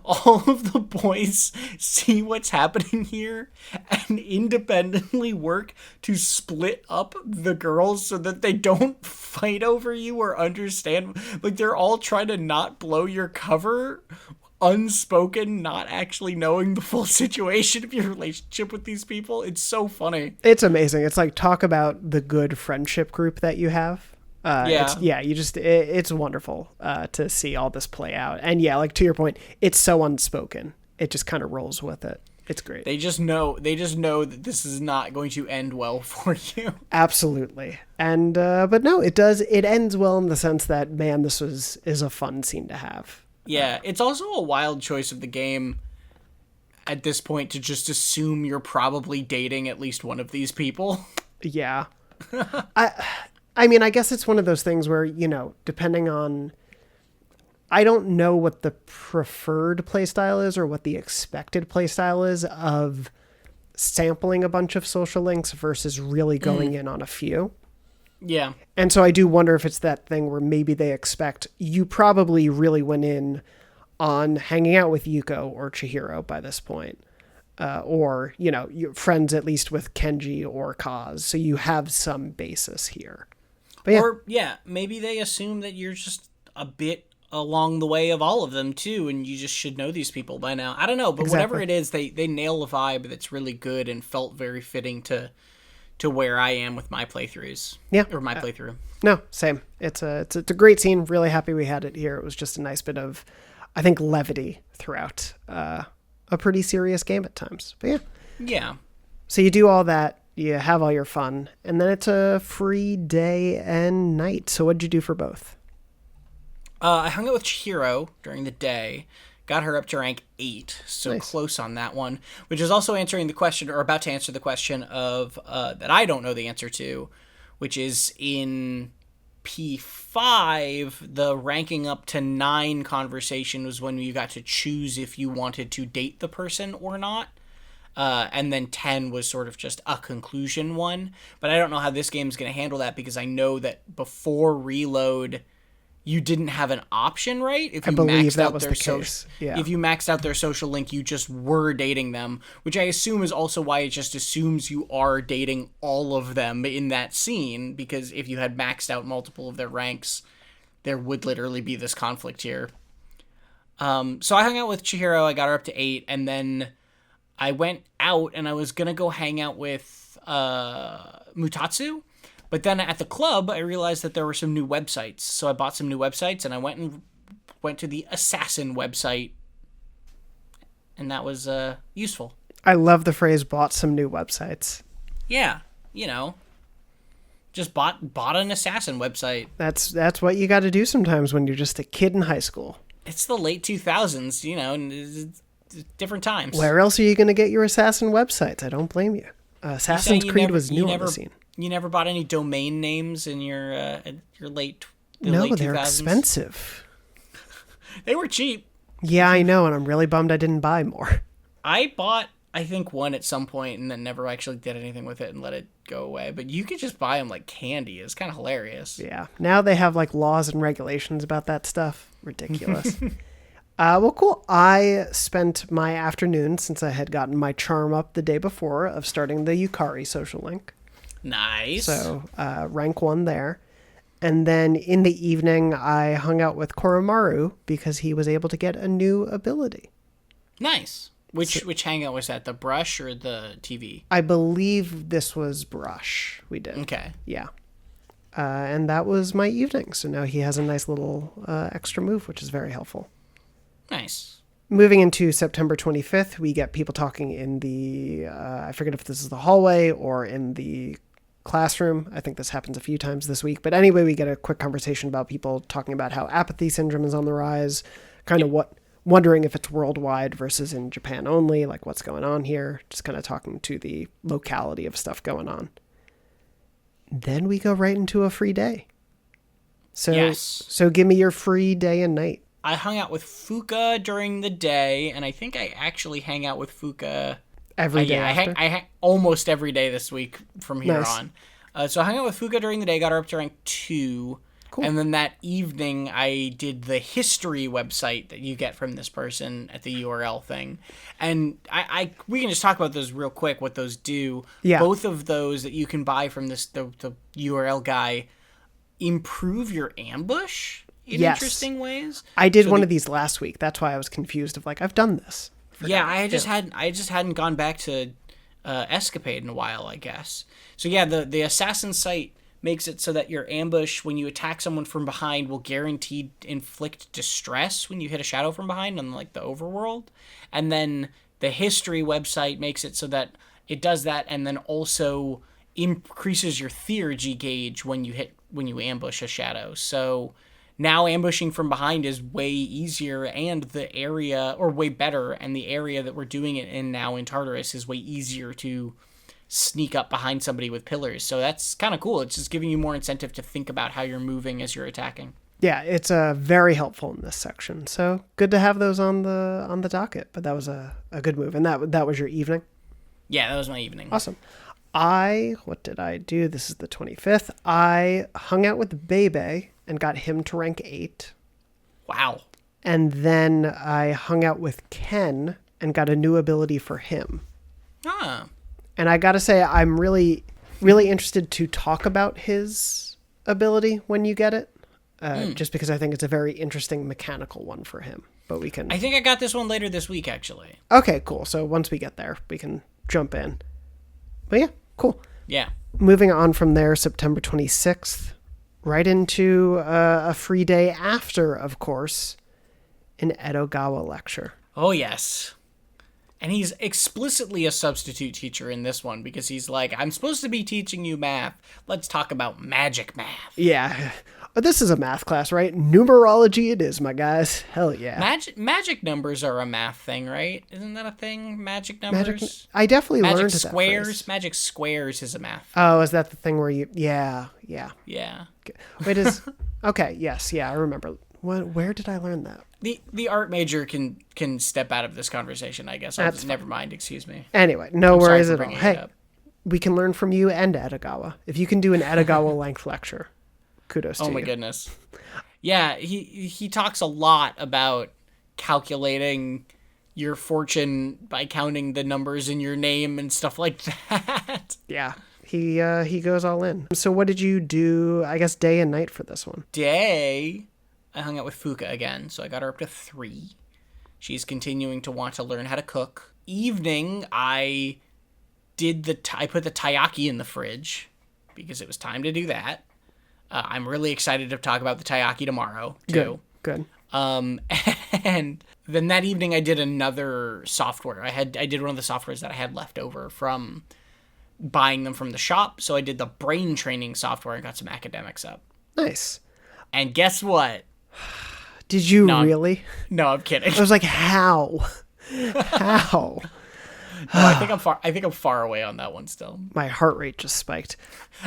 all of the boys see what's happening here and independently work to split up the girls so that they don't fight over you or understand. Like, they're all trying to not blow your cover, unspoken, not actually knowing the full situation of your relationship with these people. It's so funny. It's amazing. It's like, talk about the good friendship group that you have. It's wonderful to see all this play out. And yeah, like to your point, it's so unspoken. It just kind of rolls with it. It's great. They just know that this is not going to end well for you. Absolutely. And but no, it does. It ends well in the sense that, man, this is a fun scene to have. Yeah, it's also a wild choice of the game at this point to just assume you're probably dating at least one of these people. Yeah. I mean, I guess it's one of those things where, depending on, I don't know what the preferred playstyle is or what the expected playstyle is of sampling a bunch of social links versus really going in on a few. Yeah. And so I do wonder if it's that thing where maybe they expect you probably really went in on hanging out with Yuko or Chihiro by this point. Or, you're friends at least with Kenji or Kaz. So you have some basis here. But maybe they assume that you're just a bit along the way of all of them too, and you just should know these people by now. I don't know, but whatever it is, they nail a vibe that's really good and felt very fitting to where I am with my playthroughs. Yeah. Or my playthrough. No, same. It's a great scene. Really happy we had it here. It was just a nice bit of, I think, levity throughout a pretty serious game at times. But yeah. Yeah. So you do all that. You have all your fun. And then it's a free day and night. So what'd you do for both? I hung out with Chihiro during the day got her up to rank 8, so Nice. close on that one, which is also answering the question, or about to answer the question of that I don't know the answer to, which is in P5, the ranking up to 9 conversation was when you got to choose if you wanted to date the person or not. And then 10 was sort of just a conclusion one. But I don't know how this game's going to handle that, because I know that before reload, you didn't have an option, right? If you I believe maxed that out was their the case. Yeah. If you maxed out their social link, you just were dating them, which I assume is also why it just assumes you are dating all of them in that scene, because if you had maxed out multiple of their ranks, there would literally be this conflict here. So I hung out with Chihiro, I got her up to 8, and then I went out and I was going to go hang out with Mutatsu. But then at the club, I realized that there were some new websites. So I bought some new websites and I went to the Assassin website. And that was useful. I love the phrase "bought some new websites." Yeah, just bought an Assassin website. That's what you got to do sometimes when you're just a kid in high school. It's the late 2000s, and it's different times. Where else are you going to get your Assassin websites? I don't blame you. Assassin's Creed was new on the scene. You never bought any domain names in your late No, late they're 2000s? expensive. They were cheap. Yeah, I know, and I'm really bummed I didn't buy more. I bought, I think, one at some point and then never actually did anything with it and let it go away. But you could just buy them like candy. It's kind of hilarious. Yeah, now they have like laws and regulations about that stuff. Ridiculous. Well, cool. I spent my afternoon, since I had gotten my charm up the day before, of starting the Yukari social link. Nice. So rank 1 there. And then in the evening, I hung out with Koromaru because he was able to get a new ability. Nice. Which hangout was that? The brush or the TV? I believe this was brush we did. Okay. Yeah. And that was my evening. So now he has a nice little extra move, which is very helpful. Nice. Moving into September 25th, we get people talking in the, I forget if this is the hallway or in the classroom. I think this happens a few times this week. But anyway, we get a quick conversation about people talking about how apathy syndrome is on the rise, kind of wondering if it's worldwide versus in Japan only, like what's going on here, just kind of talking to the locality of stuff going on. Then we go right into a free day. So give me your free day and night. I hung out with Fuka during the day, and I think I actually hang out with Fuka every day. I almost every day this week from here Nice. on. So I hung out with Fuka during the day, got her up to rank 2. Cool. And then that evening, I did the history website that you get from this person at the URL thing. And we can just talk about those real quick, what those do. Yeah. Both of those that you can buy from the URL guy improve your ambush in interesting ways. I did one of these last week. That's why I was confused of like, I've done this. Yeah, I just hadn't gone back to Escapade in a while, I guess. So yeah, the assassin site makes it so that your ambush, when you attack someone from behind, will guaranteed inflict distress when you hit a shadow from behind on like the overworld. And then the history website makes it so that it does that, and then also increases your theurgy gauge when you ambush a shadow. So now ambushing from behind is way easier, and the area, or way better, and the area that we're doing it in now in Tartarus is way easier to sneak up behind somebody with pillars. So that's kind of cool. It's just giving you more incentive to think about how you're moving as you're attacking. Yeah, it's very helpful in this section. So good to have those on the docket. But that was a good move. And that was your evening? Yeah, that was my evening. Awesome. What did I do? This is the 25th. I hung out with Bebe and got him to rank 8. Wow. And then I hung out with Ken and got a new ability for him. Ah. And I got to say, I'm really, really interested to talk about his ability when you get it. Just because I think it's a very interesting mechanical one for him. But we can... I think I got this one later this week, actually. Okay, cool. So once we get there, we can jump in. But yeah, cool. Yeah. Moving on from there, September 26th, right into a free day after, of course, an Edogawa lecture. Oh, yes. And he's explicitly a substitute teacher in this one, because he's like, I'm supposed to be teaching you math. Let's talk about magic math. Yeah. Oh, this is a math class, right? Numerology it is, my guys. Hell yeah. Magic numbers are a math thing, right? Isn't that a thing? Magic numbers? I definitely Magic learned squares? that phrase. Magic squares is a math. Oh, is that the thing where you... Yeah. Yeah. Wait, Okay, yes, yeah, I remember. Where did I learn that? The art major can step out of this conversation, I guess. Never mind, excuse me. Anyway, no worries at all. Bringing it Hey, up. we can learn from you and Edogawa. If you can do an Edogawa length lecture, kudos to you. Oh my goodness. Yeah, he talks a lot about calculating your fortune by counting the numbers in your name and stuff like that. Yeah, he goes all in. So what did you do, I guess, day and night for this one? Day, I hung out with Fuka again, so I got her up to 3. She's continuing to want to learn how to cook. Evening, I put the taiyaki in the fridge because it was time to do that. I'm really excited to talk about the taiyaki tomorrow, too. Good. And then that evening I did another software. I did one of the softwares that I had left over from buying them from the shop. So I did the brain training software and got some academics up. Nice. And guess what? Did you really? No, I'm kidding. I was like, how? How? No, I think I'm far away on that one still. My heart rate just spiked.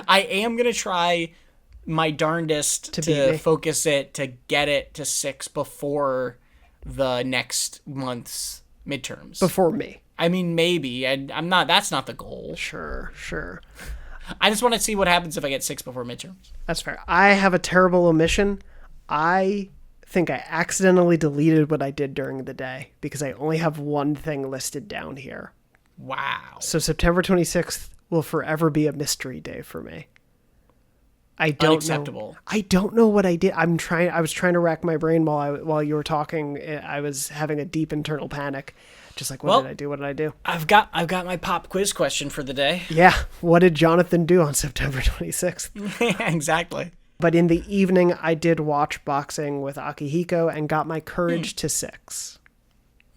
I am gonna try my darndest to focus it to get it to 6 before the next month's midterms. Before me. I mean, maybe. I'm not. That's not the goal. Sure. I just want to see what happens if I get 6 before midterms. That's fair. I have a terrible omission. I think I accidentally deleted what I did during the day because I only have one thing listed down here. Wow. So September 26th will forever be a mystery day for me. I don't Unacceptable. know. I don't know what I did. I was trying to rack my brain while you were talking. I was having a deep internal panic. Just like, what did I do? I've got my pop quiz question for the day. Yeah. What did Jonathan do on September 26th? Yeah, exactly. But in the evening, I did watch boxing with Akihiko and got my courage to 6.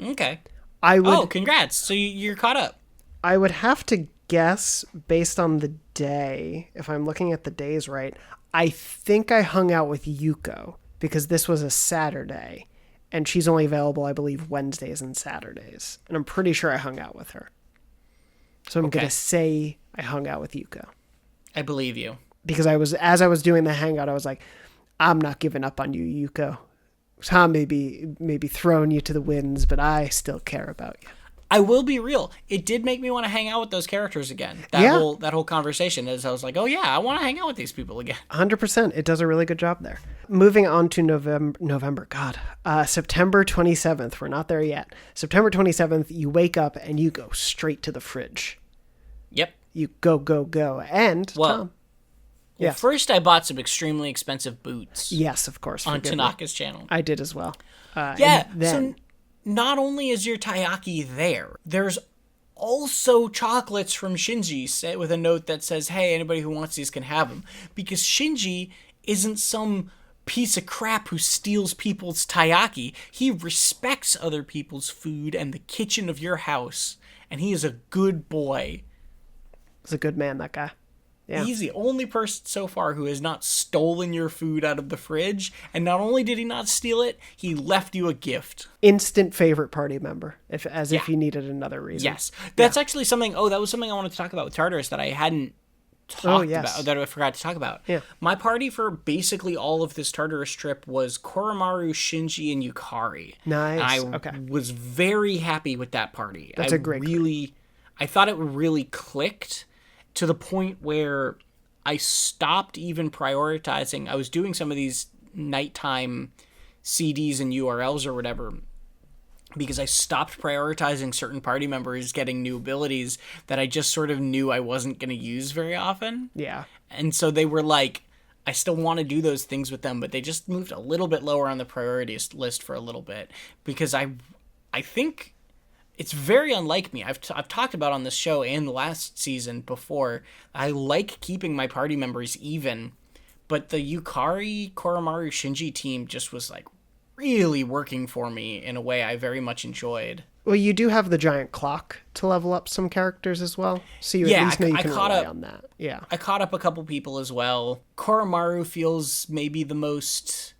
Okay. Congrats. So you're caught up. I would have to guess, based on the day, if I'm looking at the days right, I think I hung out with Yuko because this was a Saturday and she's only available, I believe, Wednesdays and Saturdays. And I'm pretty sure I hung out with her. So I'm going to say I hung out with Yuko. I believe you. Because as I was doing the hangout, I was like, I'm not giving up on you, Yuko. Tom may be throwing you to the winds, but I still care about you. I will be real. It did make me want to hang out with those characters again. That whole conversation, as I was like, oh yeah, I want to hang out with these people again. 100%. It does a really good job there. Moving on to November. September 27th. We're not there yet. September 27th, you wake up and you go straight to the fridge. Yep. You go. And Tom. Well, first I bought some extremely expensive boots. Yes, of course. On Tanaka's channel. I did as well. So not only is your taiyaki there, there's also chocolates from Shinji with a note that says, hey, anybody who wants these can have them. Because Shinji isn't some piece of crap who steals people's taiyaki. He respects other people's food and the kitchen of your house. And he is a good boy. He's a good man, that guy. Yeah. He's the only person so far who has not stolen your food out of the fridge. And not only did he not steal it, he left you a gift. Instant favorite party member, if you needed another reason. Yes. That's actually something, that was something I wanted to talk about with Tartarus that I hadn't talked about, that I forgot to talk about. Yeah. My party for basically all of this Tartarus trip was Koromaru, Shinji, and Yukari. Nice. And I was very happy with that party. That's a great group. I thought it really clicked. To the point where I stopped even prioritizing. I was doing some of these nighttime CDs and URLs or whatever because I stopped prioritizing certain party members getting new abilities that I just sort of knew I wasn't going to use very often. Yeah. And so they were like, I still want to do those things with them, but they just moved a little bit lower on the priorities list for a little bit because I think... It's very unlike me. I've talked about on this show and the last season before. I like keeping my party members even, but the Yukari, Koromaru, Shinji team just was like really working for me in a way I very much enjoyed. Well, you do have the giant clock to level up some characters as well, so you at least know you can rely on that. Yeah. I caught up a couple people as well. Koromaru feels maybe the most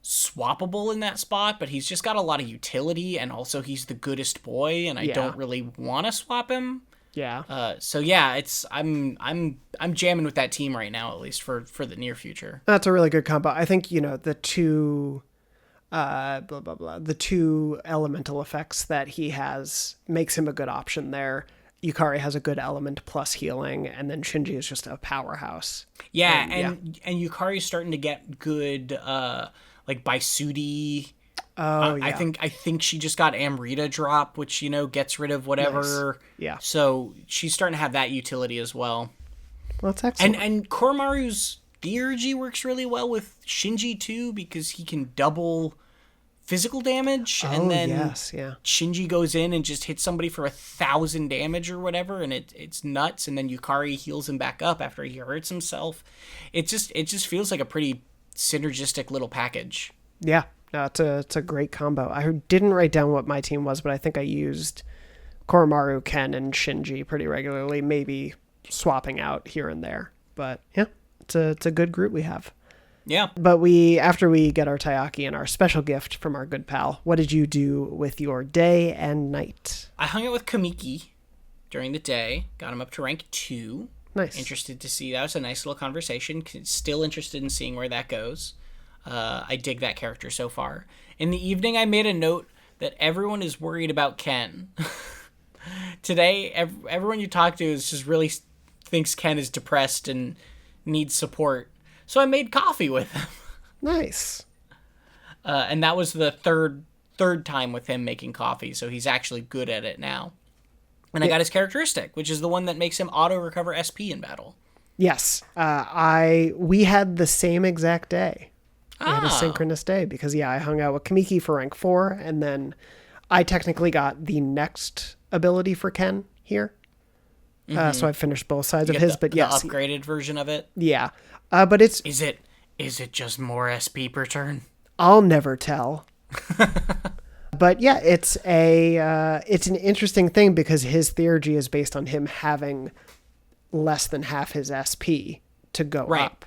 swappable in that spot, but he's just got a lot of utility, and also he's the goodest boy, and I don't really want to swap him. Yeah. So yeah, I'm jamming with that team right now, at least for the near future. That's a really good combo. I think, the two the two elemental effects that he has makes him a good option there. Yukari has a good element plus healing, and then Shinji is just a powerhouse. Yeah, and Yukari's starting to get good like Baisudi. Oh, yeah. I think she just got Amrita drop, which, gets rid of whatever. Nice. Yeah. So she's starting to have that utility as well. Well, that's excellent. And Koromaru's Theurgy works really well with Shinji too, because he can double physical damage, and then Shinji goes in and just hits somebody for 1,000 damage or whatever, and it's nuts. And then Yukari heals him back up after he hurts himself. It just feels like a pretty synergistic little package. Yeah. No, it's a great combo. I didn't write down what my team was, but I think I used Koromaru, Ken, and Shinji pretty regularly, maybe swapping out here and there. But yeah, it's a good group we have. Yeah. But after we get our Taiyaki and our special gift from our good pal, what did you do with your day and night? I hung out with Kamiki during the day, got him up to rank 2. Nice. Interested to see. That was a nice little conversation. Still interested in seeing where that goes. I dig that character so far. In the evening, I made a note that everyone is worried about Ken. Today, everyone you talk to is just really thinks Ken is depressed and needs support. So I made coffee with him. Nice. And that was the third time with him making coffee, so he's actually good at it now. And I got his characteristic, which is the one that makes him auto-recover SP in battle. Yes. We had the same exact day. We had a synchronous day because, I hung out with Kamiki for rank 4, and then I technically got the next ability for Ken here. So I finished both sides of his, but yes. The upgraded version of it? Yeah. But it's... Is it just more SP per turn? I'll never tell. But yeah, it's an interesting thing because his theurgy is based on him having less than half his SP to go up.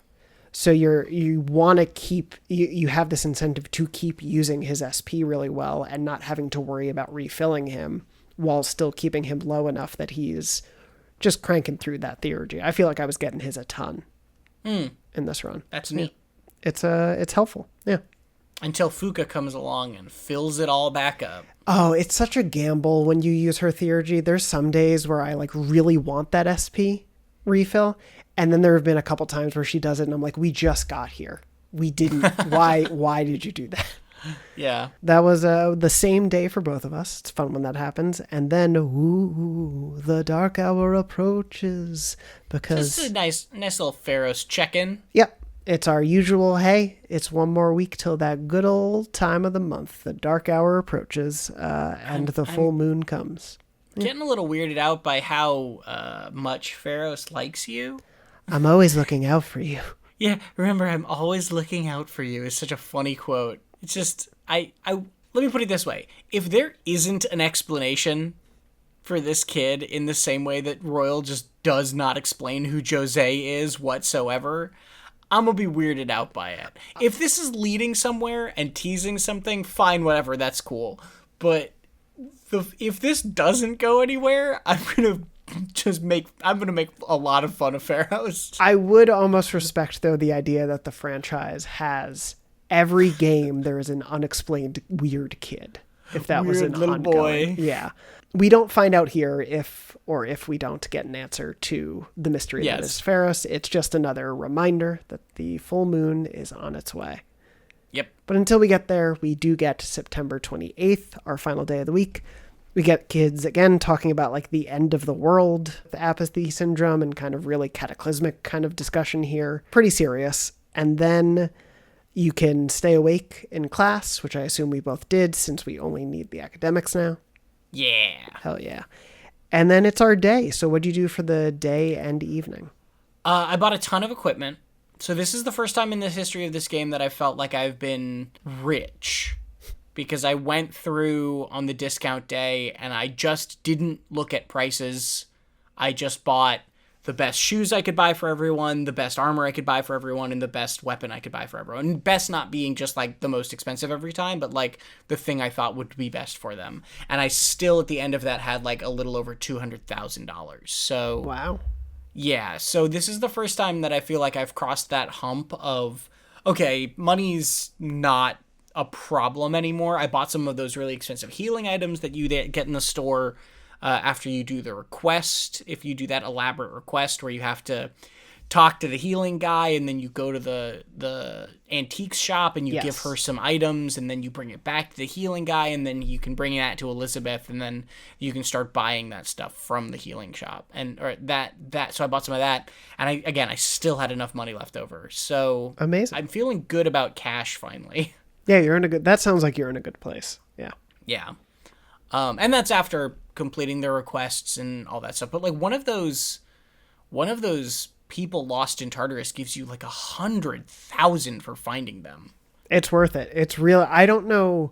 So you want to keep, you have this incentive to keep using his SP really well and not having to worry about refilling him while still keeping him low enough that he's just cranking through that theurgy. I feel like I was getting his a ton in this run. That's neat. It's helpful. Yeah. Until Fuka comes along and fills it all back up. Oh, it's such a gamble when you use her theurgy. There's some days where I really want that SP refill. And then there have been a couple times where she does it and I'm like, we just got here. We didn't. Why did you do that? Yeah. That was the same day for both of us. It's fun when that happens. And then, the dark hour approaches because... Just a nice little Pharaoh's check-in. Yep. It's our usual, hey, it's one more week till that good old time of the month. The dark hour approaches and the full moon comes. Getting a little weirded out by how much Pharaohs likes you. I'm always looking out for you. Yeah, remember, I'm always looking out for you is such a funny quote. It's just, I let me put it this way. If there isn't an explanation for this kid in the same way that Royal just does not explain who Jose is whatsoever, I'm going to be weirded out by it. If this is leading somewhere and teasing something, fine, whatever, that's cool. But if this doesn't go anywhere, I'm going to make a lot of fun of Pharaohs. I would almost respect, though, the idea that the franchise has every game there is an unexplained weird kid. If that was an little ongoing, boy. Yeah. We don't find out here if we don't get an answer to the mystery that is Pharaohs. It's just another reminder that the full moon is on its way. Yep. But until we get there, we do get September 28th, our final day of the week. We get kids, again, talking about the end of the world, the apathy syndrome, and kind of really cataclysmic kind of discussion here. Pretty serious. And then you can stay awake in class, which I assume we both did since we only need the academics now. Yeah. Hell yeah. And then it's our day. So what'd you do for the day and evening? I bought a ton of equipment. So this is the first time in the history of this game that I felt like I've been rich. because I went through on the discount day and I just didn't look at prices. I just bought the best shoes I could buy for everyone, the best armor I could buy for everyone, and the best weapon I could buy for everyone. And best not being just like the most expensive every time, but like the thing I thought would be best for them. And I still at the end of that had like a little over $200,000. So Wow. yeah, so this is the first time that I feel like I've crossed that hump of, okay, money's not a problem anymore. I bought some of those really expensive healing items that you get in the store after you do the request. If you do that elaborate request where you have to talk to the healing guy and then you go to the antiques shop and you give her some items and then you bring it back to the healing guy and then you can bring that to Elizabeth and then you can start buying that stuff from the healing shop. So I bought some of that, and I still had enough money left over. So amazing. I'm feeling good about cash finally. Yeah, that sounds like you're in a good place. Yeah. Yeah. And that's after completing the requests and all that stuff. But like one of those people lost in Tartarus gives you like 100,000 for finding them. It's worth it. It's real. I don't know.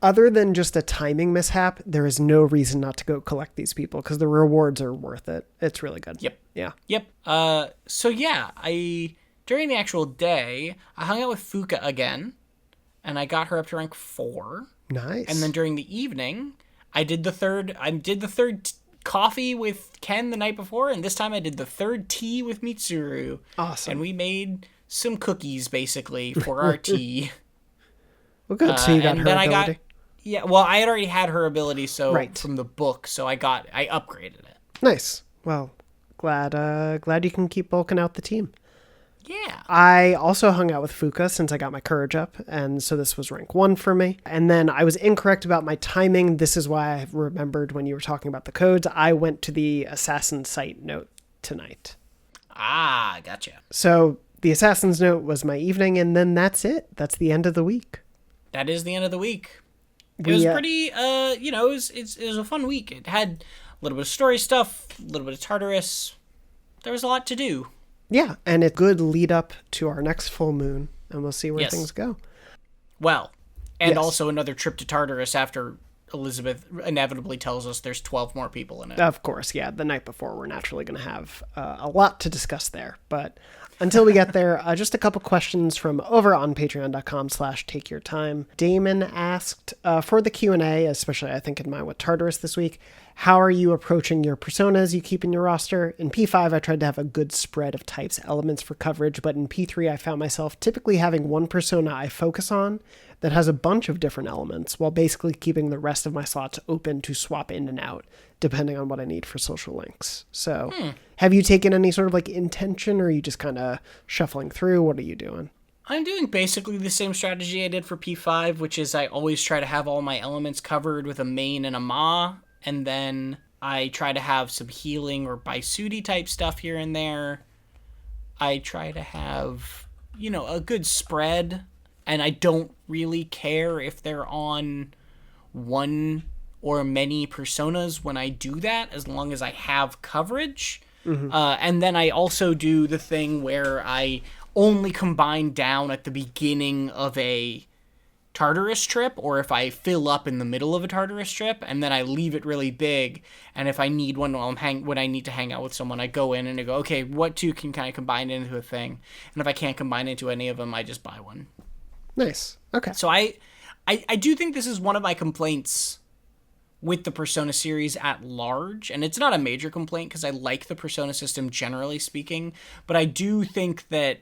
Other than just a timing mishap, there is no reason not to go collect these people because the rewards are worth it. It's really good. Yep. Yeah. Yep. So yeah, during the actual day, I hung out with Fuka again, and I got her up to rank 4. Nice. And then during the evening, I did the third coffee with Ken the night before, and this time I did the third tea with Mitsuru. Awesome. And we made some cookies, basically, for our tea. Well, good. So you got her ability? I had already had her ability from the book, so I upgraded it. Nice. Well, glad you can keep bulking out the team. Yeah. I also hung out with Fuka since I got my courage up, and so this was rank 1 for me. And then I was incorrect about my timing. This is why I remembered when you were talking about the codes. I went to the Assassin's Site note tonight. Ah, gotcha. So the Assassin's note was my evening, and then that's it. That's the end of the week. That is the end of the week. It was pretty, it was a fun week. It had a little bit of story stuff, a little bit of Tartarus. There was a lot to do. Yeah, and a good lead up to our next full moon, and we'll see where things go. Well, and also another trip to Tartarus after Elizabeth inevitably tells us there's 12 more people in it. Of course, yeah. The night before, we're naturally going to have a lot to discuss there. But until we get there, just a couple questions from over on patreon.com/takeyourtime. Damon asked, for the Q&A, especially I think in mine with Tartarus this week, how are you approaching your personas you keep in your roster? In P5, I tried to have a good spread of types elements for coverage, but in P3, I found myself typically having one persona I focus on that has a bunch of different elements, while basically keeping the rest of my slots open to swap in and out, depending on what I need for social links. So have you taken any sort of like intention, or are you just kind of shuffling through? What are you doing? I'm doing basically the same strategy I did for P5, which is I always try to have all my elements covered with a main and a ma, and then I try to have some healing or Baisudi type stuff here and there. I try to have, a good spread, and I don't really care if they're on one or many personas when I do that, as long as I have coverage. Mm-hmm. And then I also do the thing where I only combine down at the beginning of a Tartarus trip, or if I fill up in the middle of a Tartarus trip, and then I leave it really big, and if I need one when I need to hang out with someone, I go in and I go, okay, what two can kind of combine into a thing? And if I can't combine into any of them, I just buy one. Nice. Okay. So I do think this is one of my complaints with the Persona series at large, and it's not a major complaint because I like the Persona system generally speaking, but I do think that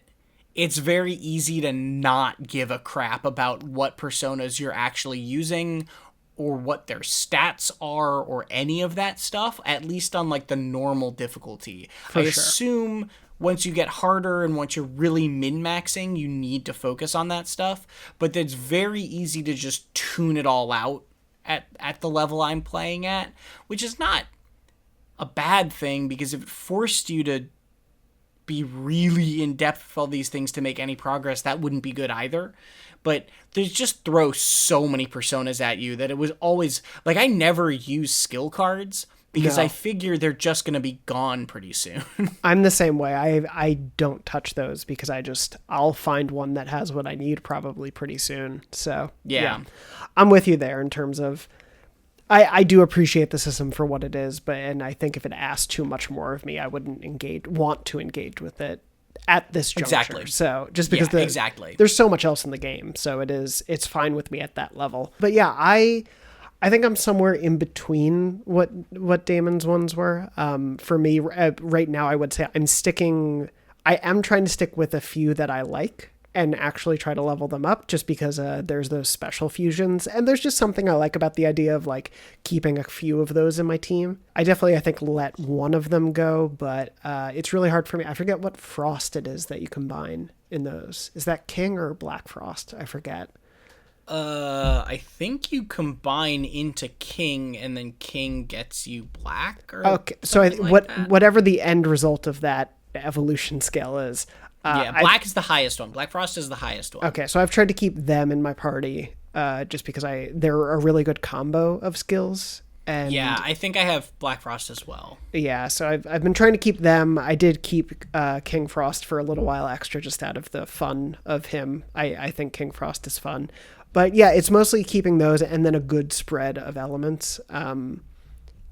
it's very easy to not give a crap about what personas you're actually using or what their stats are or any of that stuff, at least on like the normal difficulty. I assume once you get harder and once you're really min-maxing, you need to focus on that stuff, but it's very easy to just tune it all out at the level I'm playing at, which is not a bad thing, because if it forced you to be really in depth with all these things to make any progress, that wouldn't be good either. But they just throw so many personas at you that it was always like I never use skill cards because No. I figure they're just going to be gone pretty soon. I'm the same way. I don't touch those because I'll find one that has what I need probably pretty soon. So Yeah. I'm with you there in terms of I do appreciate the system for what it is, and I think if it asked too much more of me, I wouldn't want to engage with it at this juncture. Exactly. So just because exactly. there's so much else in the game, so it's fine with me at that level. But yeah, I think I'm somewhere in between what Damon's ones were. For me, right now, I would say I am trying to stick with a few that I like and actually try to level them up just because there's those special fusions. And there's just something I like about the idea of like keeping a few of those in my team. I think let one of them go, but it's really hard for me. I forget what frost it is that you combine in those. Is that King or Black Frost? I forget. I think you combine into King, and then King gets you Black. Or okay, so that. Whatever the end result of that evolution scale is. Black is the highest one. Black Frost is the highest one. Okay, so I've tried to keep them in my party, just because they're a really good combo of skills. And yeah, I think I have Black Frost as well. Yeah, so I've been trying to keep them. I did keep King Frost for a little while extra, just out of the fun of him. I think King Frost is fun. But yeah, it's mostly keeping those and then a good spread of elements.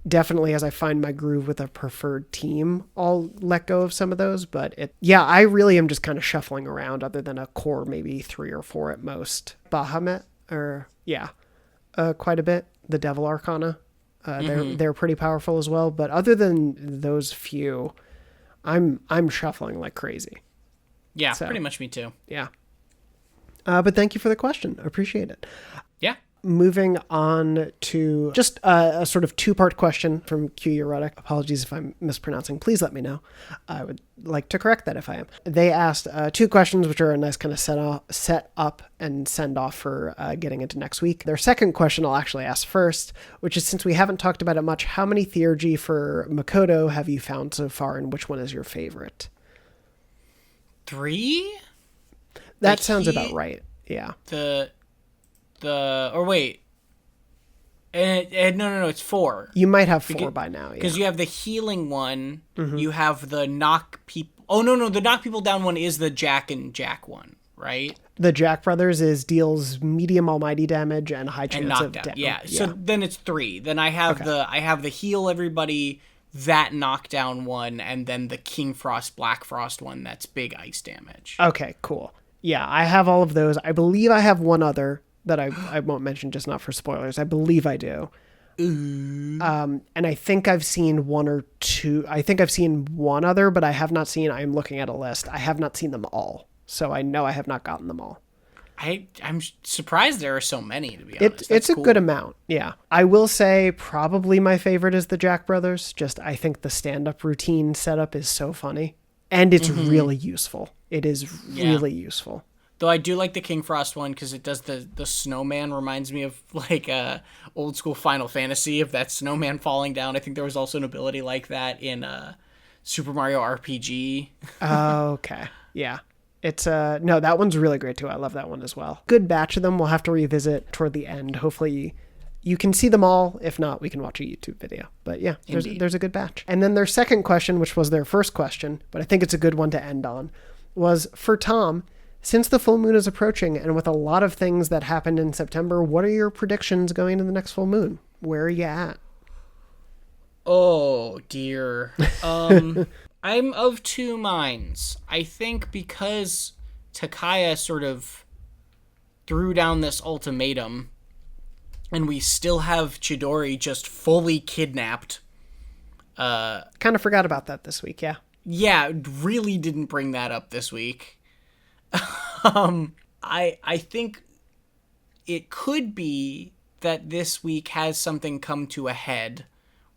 Definitely, as I find my groove with a preferred team, I'll let go of some of those. But I really am just kind of shuffling around, other than a core, maybe 3 or 4 at most. Bahamut, quite a bit. The Devil Arcana, they're pretty powerful as well. But other than those few, I'm shuffling like crazy. Yeah, so, pretty much me too. Yeah. But thank you for the question. I appreciate it. Yeah. Moving on to just a sort of 2-part question from Q Erotic. Apologies if I'm mispronouncing. Please let me know. I would like to correct that if I am. They asked 2 questions, which are a nice kind of set up and send off for getting into next week. Their second question I'll actually ask first, which is, since we haven't talked about it much, how many theurgy for Makoto have you found so far, and which one is your favorite? 3? That sounds about right. Yeah. Or wait. No, it's 4. You might have 4 by now. Because you have the healing one. Mm-hmm. You have the knock people. Oh, no, the knock people down one is the Jack and Jack one, right? The Jack Brothers deals medium almighty damage and high chance of death. Yeah. So then it's 3. Then I have the heal everybody, that knockdown one, and then the King Frost, Black Frost one that's big ice damage. Okay, cool. Yeah, I have all of those. I believe I have one other that I won't mention, just not for spoilers. I believe I do. Ooh. And I think I've seen 1 or 2. I think I've seen one other, but I have not seen, I'm looking at a list, I have not seen them all. So I know I have not gotten them all. I'm surprised there are so many, to be honest. It's a good amount, yeah. I will say probably my favorite is the Jack Brothers. Just, I think the stand-up routine setup is so funny. And it's really useful. It is really useful. Though I do like the King Frost one because it does the snowman. Reminds me of like old school Final Fantasy, of that snowman falling down. I think there was also an ability like that in Super Mario RPG. Oh, okay. Yeah. It's no, that one's really great too. I love that one as well. Good batch of them. We'll have to revisit toward the end. Hopefully you can see them all. If not, we can watch a YouTube video. But yeah, there's a good batch. And then their second question, which was their first question, but I think it's a good one to end on, was for Tom. Since the full moon is approaching, and with a lot of things that happened in September, what are your predictions going into the next full moon? Where are you at? Oh, dear. I'm of 2 minds. I think because Takaya sort of threw down this ultimatum, and we still have Chidori just fully kidnapped. Kind of forgot about that this week, yeah. Yeah, really didn't bring that up this week. I think it could be that this week has something come to a head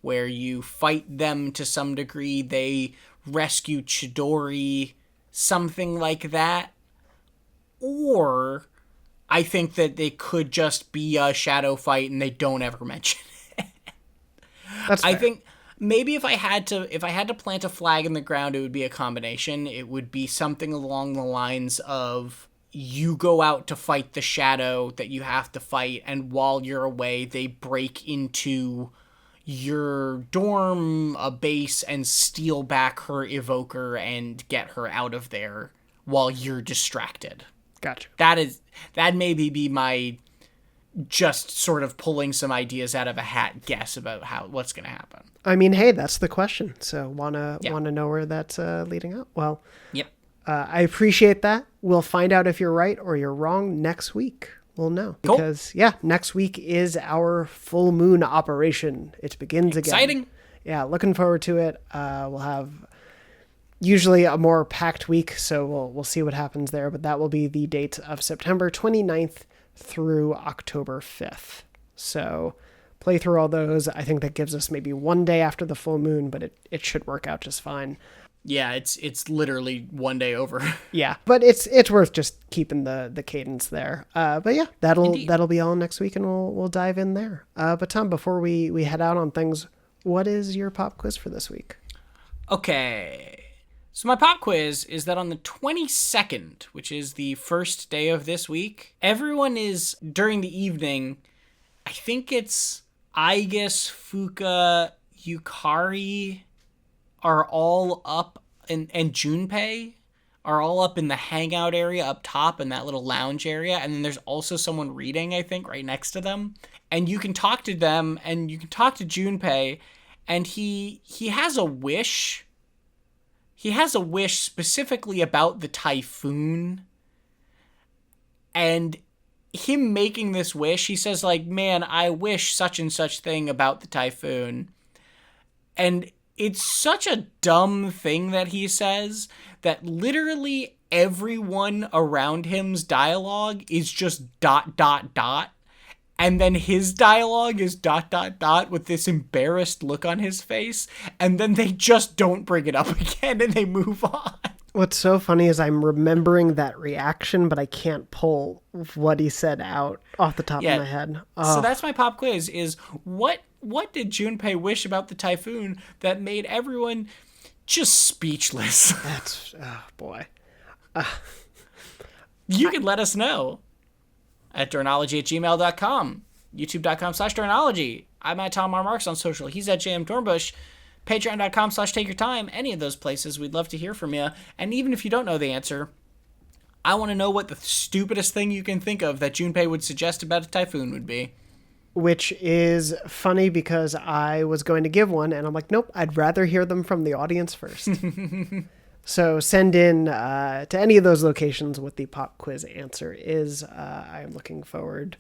where you fight them to some degree, they rescue Chidori, something like that. Or I think that they could just be a shadow fight and they don't ever mention it. That's fair. I think maybe if I had to plant a flag in the ground, it would be a combination. It would be something along the lines of you go out to fight the shadow that you have to fight, and while you're away, they break into your dorm a base and steal back her evoker and get her out of there while you're distracted. Gotcha. That maybe be my just sort of pulling some ideas out of a hat guess about what's going to happen. I mean, hey, that's the question. So wanna know where that's leading up. Well, yep. I appreciate that. We'll find out if you're right or you're wrong next week. We'll know. Cool. Because, next week is our full moon operation. It begins again. Exciting. Yeah, looking forward to it. We'll have usually a more packed week, so we'll see what happens there. But that will be the dates of September 29th through October 5th. So play through all those. I think that gives us maybe one day after the full moon, but it should work out just fine. Yeah, it's literally one day over. Yeah, but it's worth just keeping the cadence there. But yeah, that'll be all next week, and we'll dive in there. But Tom, before we head out on things, what is your pop quiz for this week? Okay, so my pop quiz is that on the 22nd, which is the first day of this week, everyone is during the evening. I think it's Aigis, Fuka, Yukari are all up, and Junpei are all up in the hangout area up top in that little lounge area, and then there's also someone reading, I think, right next to them. And you can talk to them, and you can talk to Junpei, and he has a wish. He has a wish specifically about the typhoon. And him making this wish, he says, like, man, I wish such and such thing about the typhoon. And it's such a dumb thing that he says that literally everyone around him's dialogue is just ... And then his dialogue is ... with this embarrassed look on his face. And then they just don't bring it up again and they move on. What's so funny is I'm remembering that reaction, but I can't pull what he said out off the top of my head. Oh. So that's my pop quiz is what did Junpei wish about the typhoon that made everyone just speechless? That's, oh boy. You can let us know at dornology@gmail.com, youtube.com/dornology. I'm at Tom R. Marks on social. He's at JM Dornbush. Patreon.com/takeyourtime. Any of those places. We'd love to hear from you. And even if you don't know the answer, I want to know what the stupidest thing you can think of that Junpei would suggest about a typhoon would be. Which is funny because I was going to give one, and I'm like, nope, I'd rather hear them from the audience first. So send in to any of those locations what the pop quiz answer is. I'm looking forward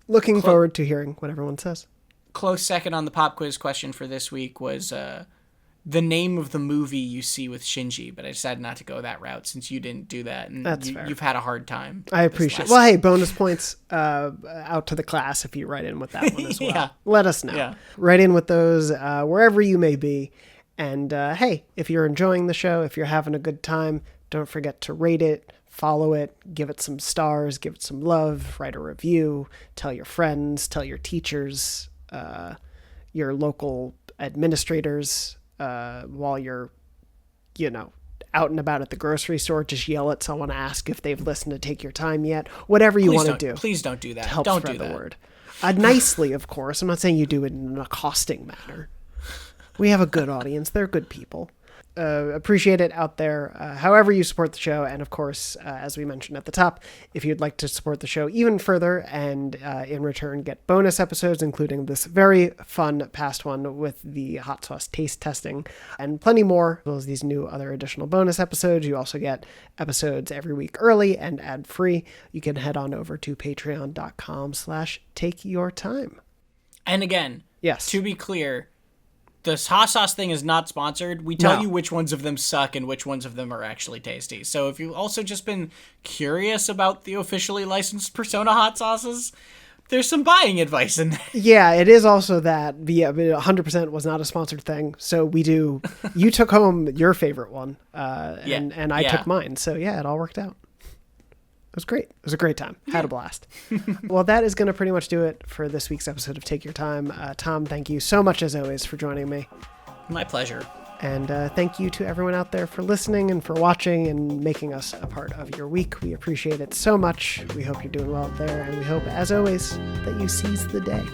to hearing what everyone says. Close second on the pop quiz question for this week was the name of the movie you see with Shinji, but I decided not to go that route since you didn't do that, and That's fair. You've had a hard time. I appreciate it. Well, hey, bonus points out to the class if you write in with that one as well. Yeah. Let us know. Yeah. Write in with those wherever you may be. And hey, if you're enjoying the show, if you're having a good time, don't forget to rate it, follow it, give it some stars, give it some love, write a review, tell your friends, tell your teachers, your local administrators, while you're, out and about at the grocery store, just yell at someone, ask if they've listened to Take Your Time yet. Whatever you want to do. Please don't do that. To help don't spread do the that. word. Nicely, of course. I'm not saying you do it in an accosting manner. We have a good audience. They're good people. Appreciate it out there, however you support the show. And of course, as we mentioned at the top, if you'd like to support the show even further and in return get bonus episodes, including this very fun past one with the hot sauce taste testing and plenty more, as well as these new other additional bonus episodes. You also get episodes every week early and ad free. You can head on over to patreon.com/takeyourtime. And again, yes, to be clear, this hot sauce thing is not sponsored. We tell you which ones of them suck and which ones of them are actually tasty. So if you've also just been curious about the officially licensed Persona hot sauces, there's some buying advice in there. Yeah, it is also that. Yeah, 100% was not a sponsored thing. So we do. You took home your favorite one, and I took mine. So yeah, it all worked out. It was great. It was a great time. Had a blast. Well, that is going to pretty much do it for this week's episode of Take Your Time. Tom, thank you so much as always for joining me. My pleasure. And thank you to everyone out there for listening and for watching and making us a part of your week. We appreciate it so much. We hope you're doing well out there, and we hope, as always, that you seize the day.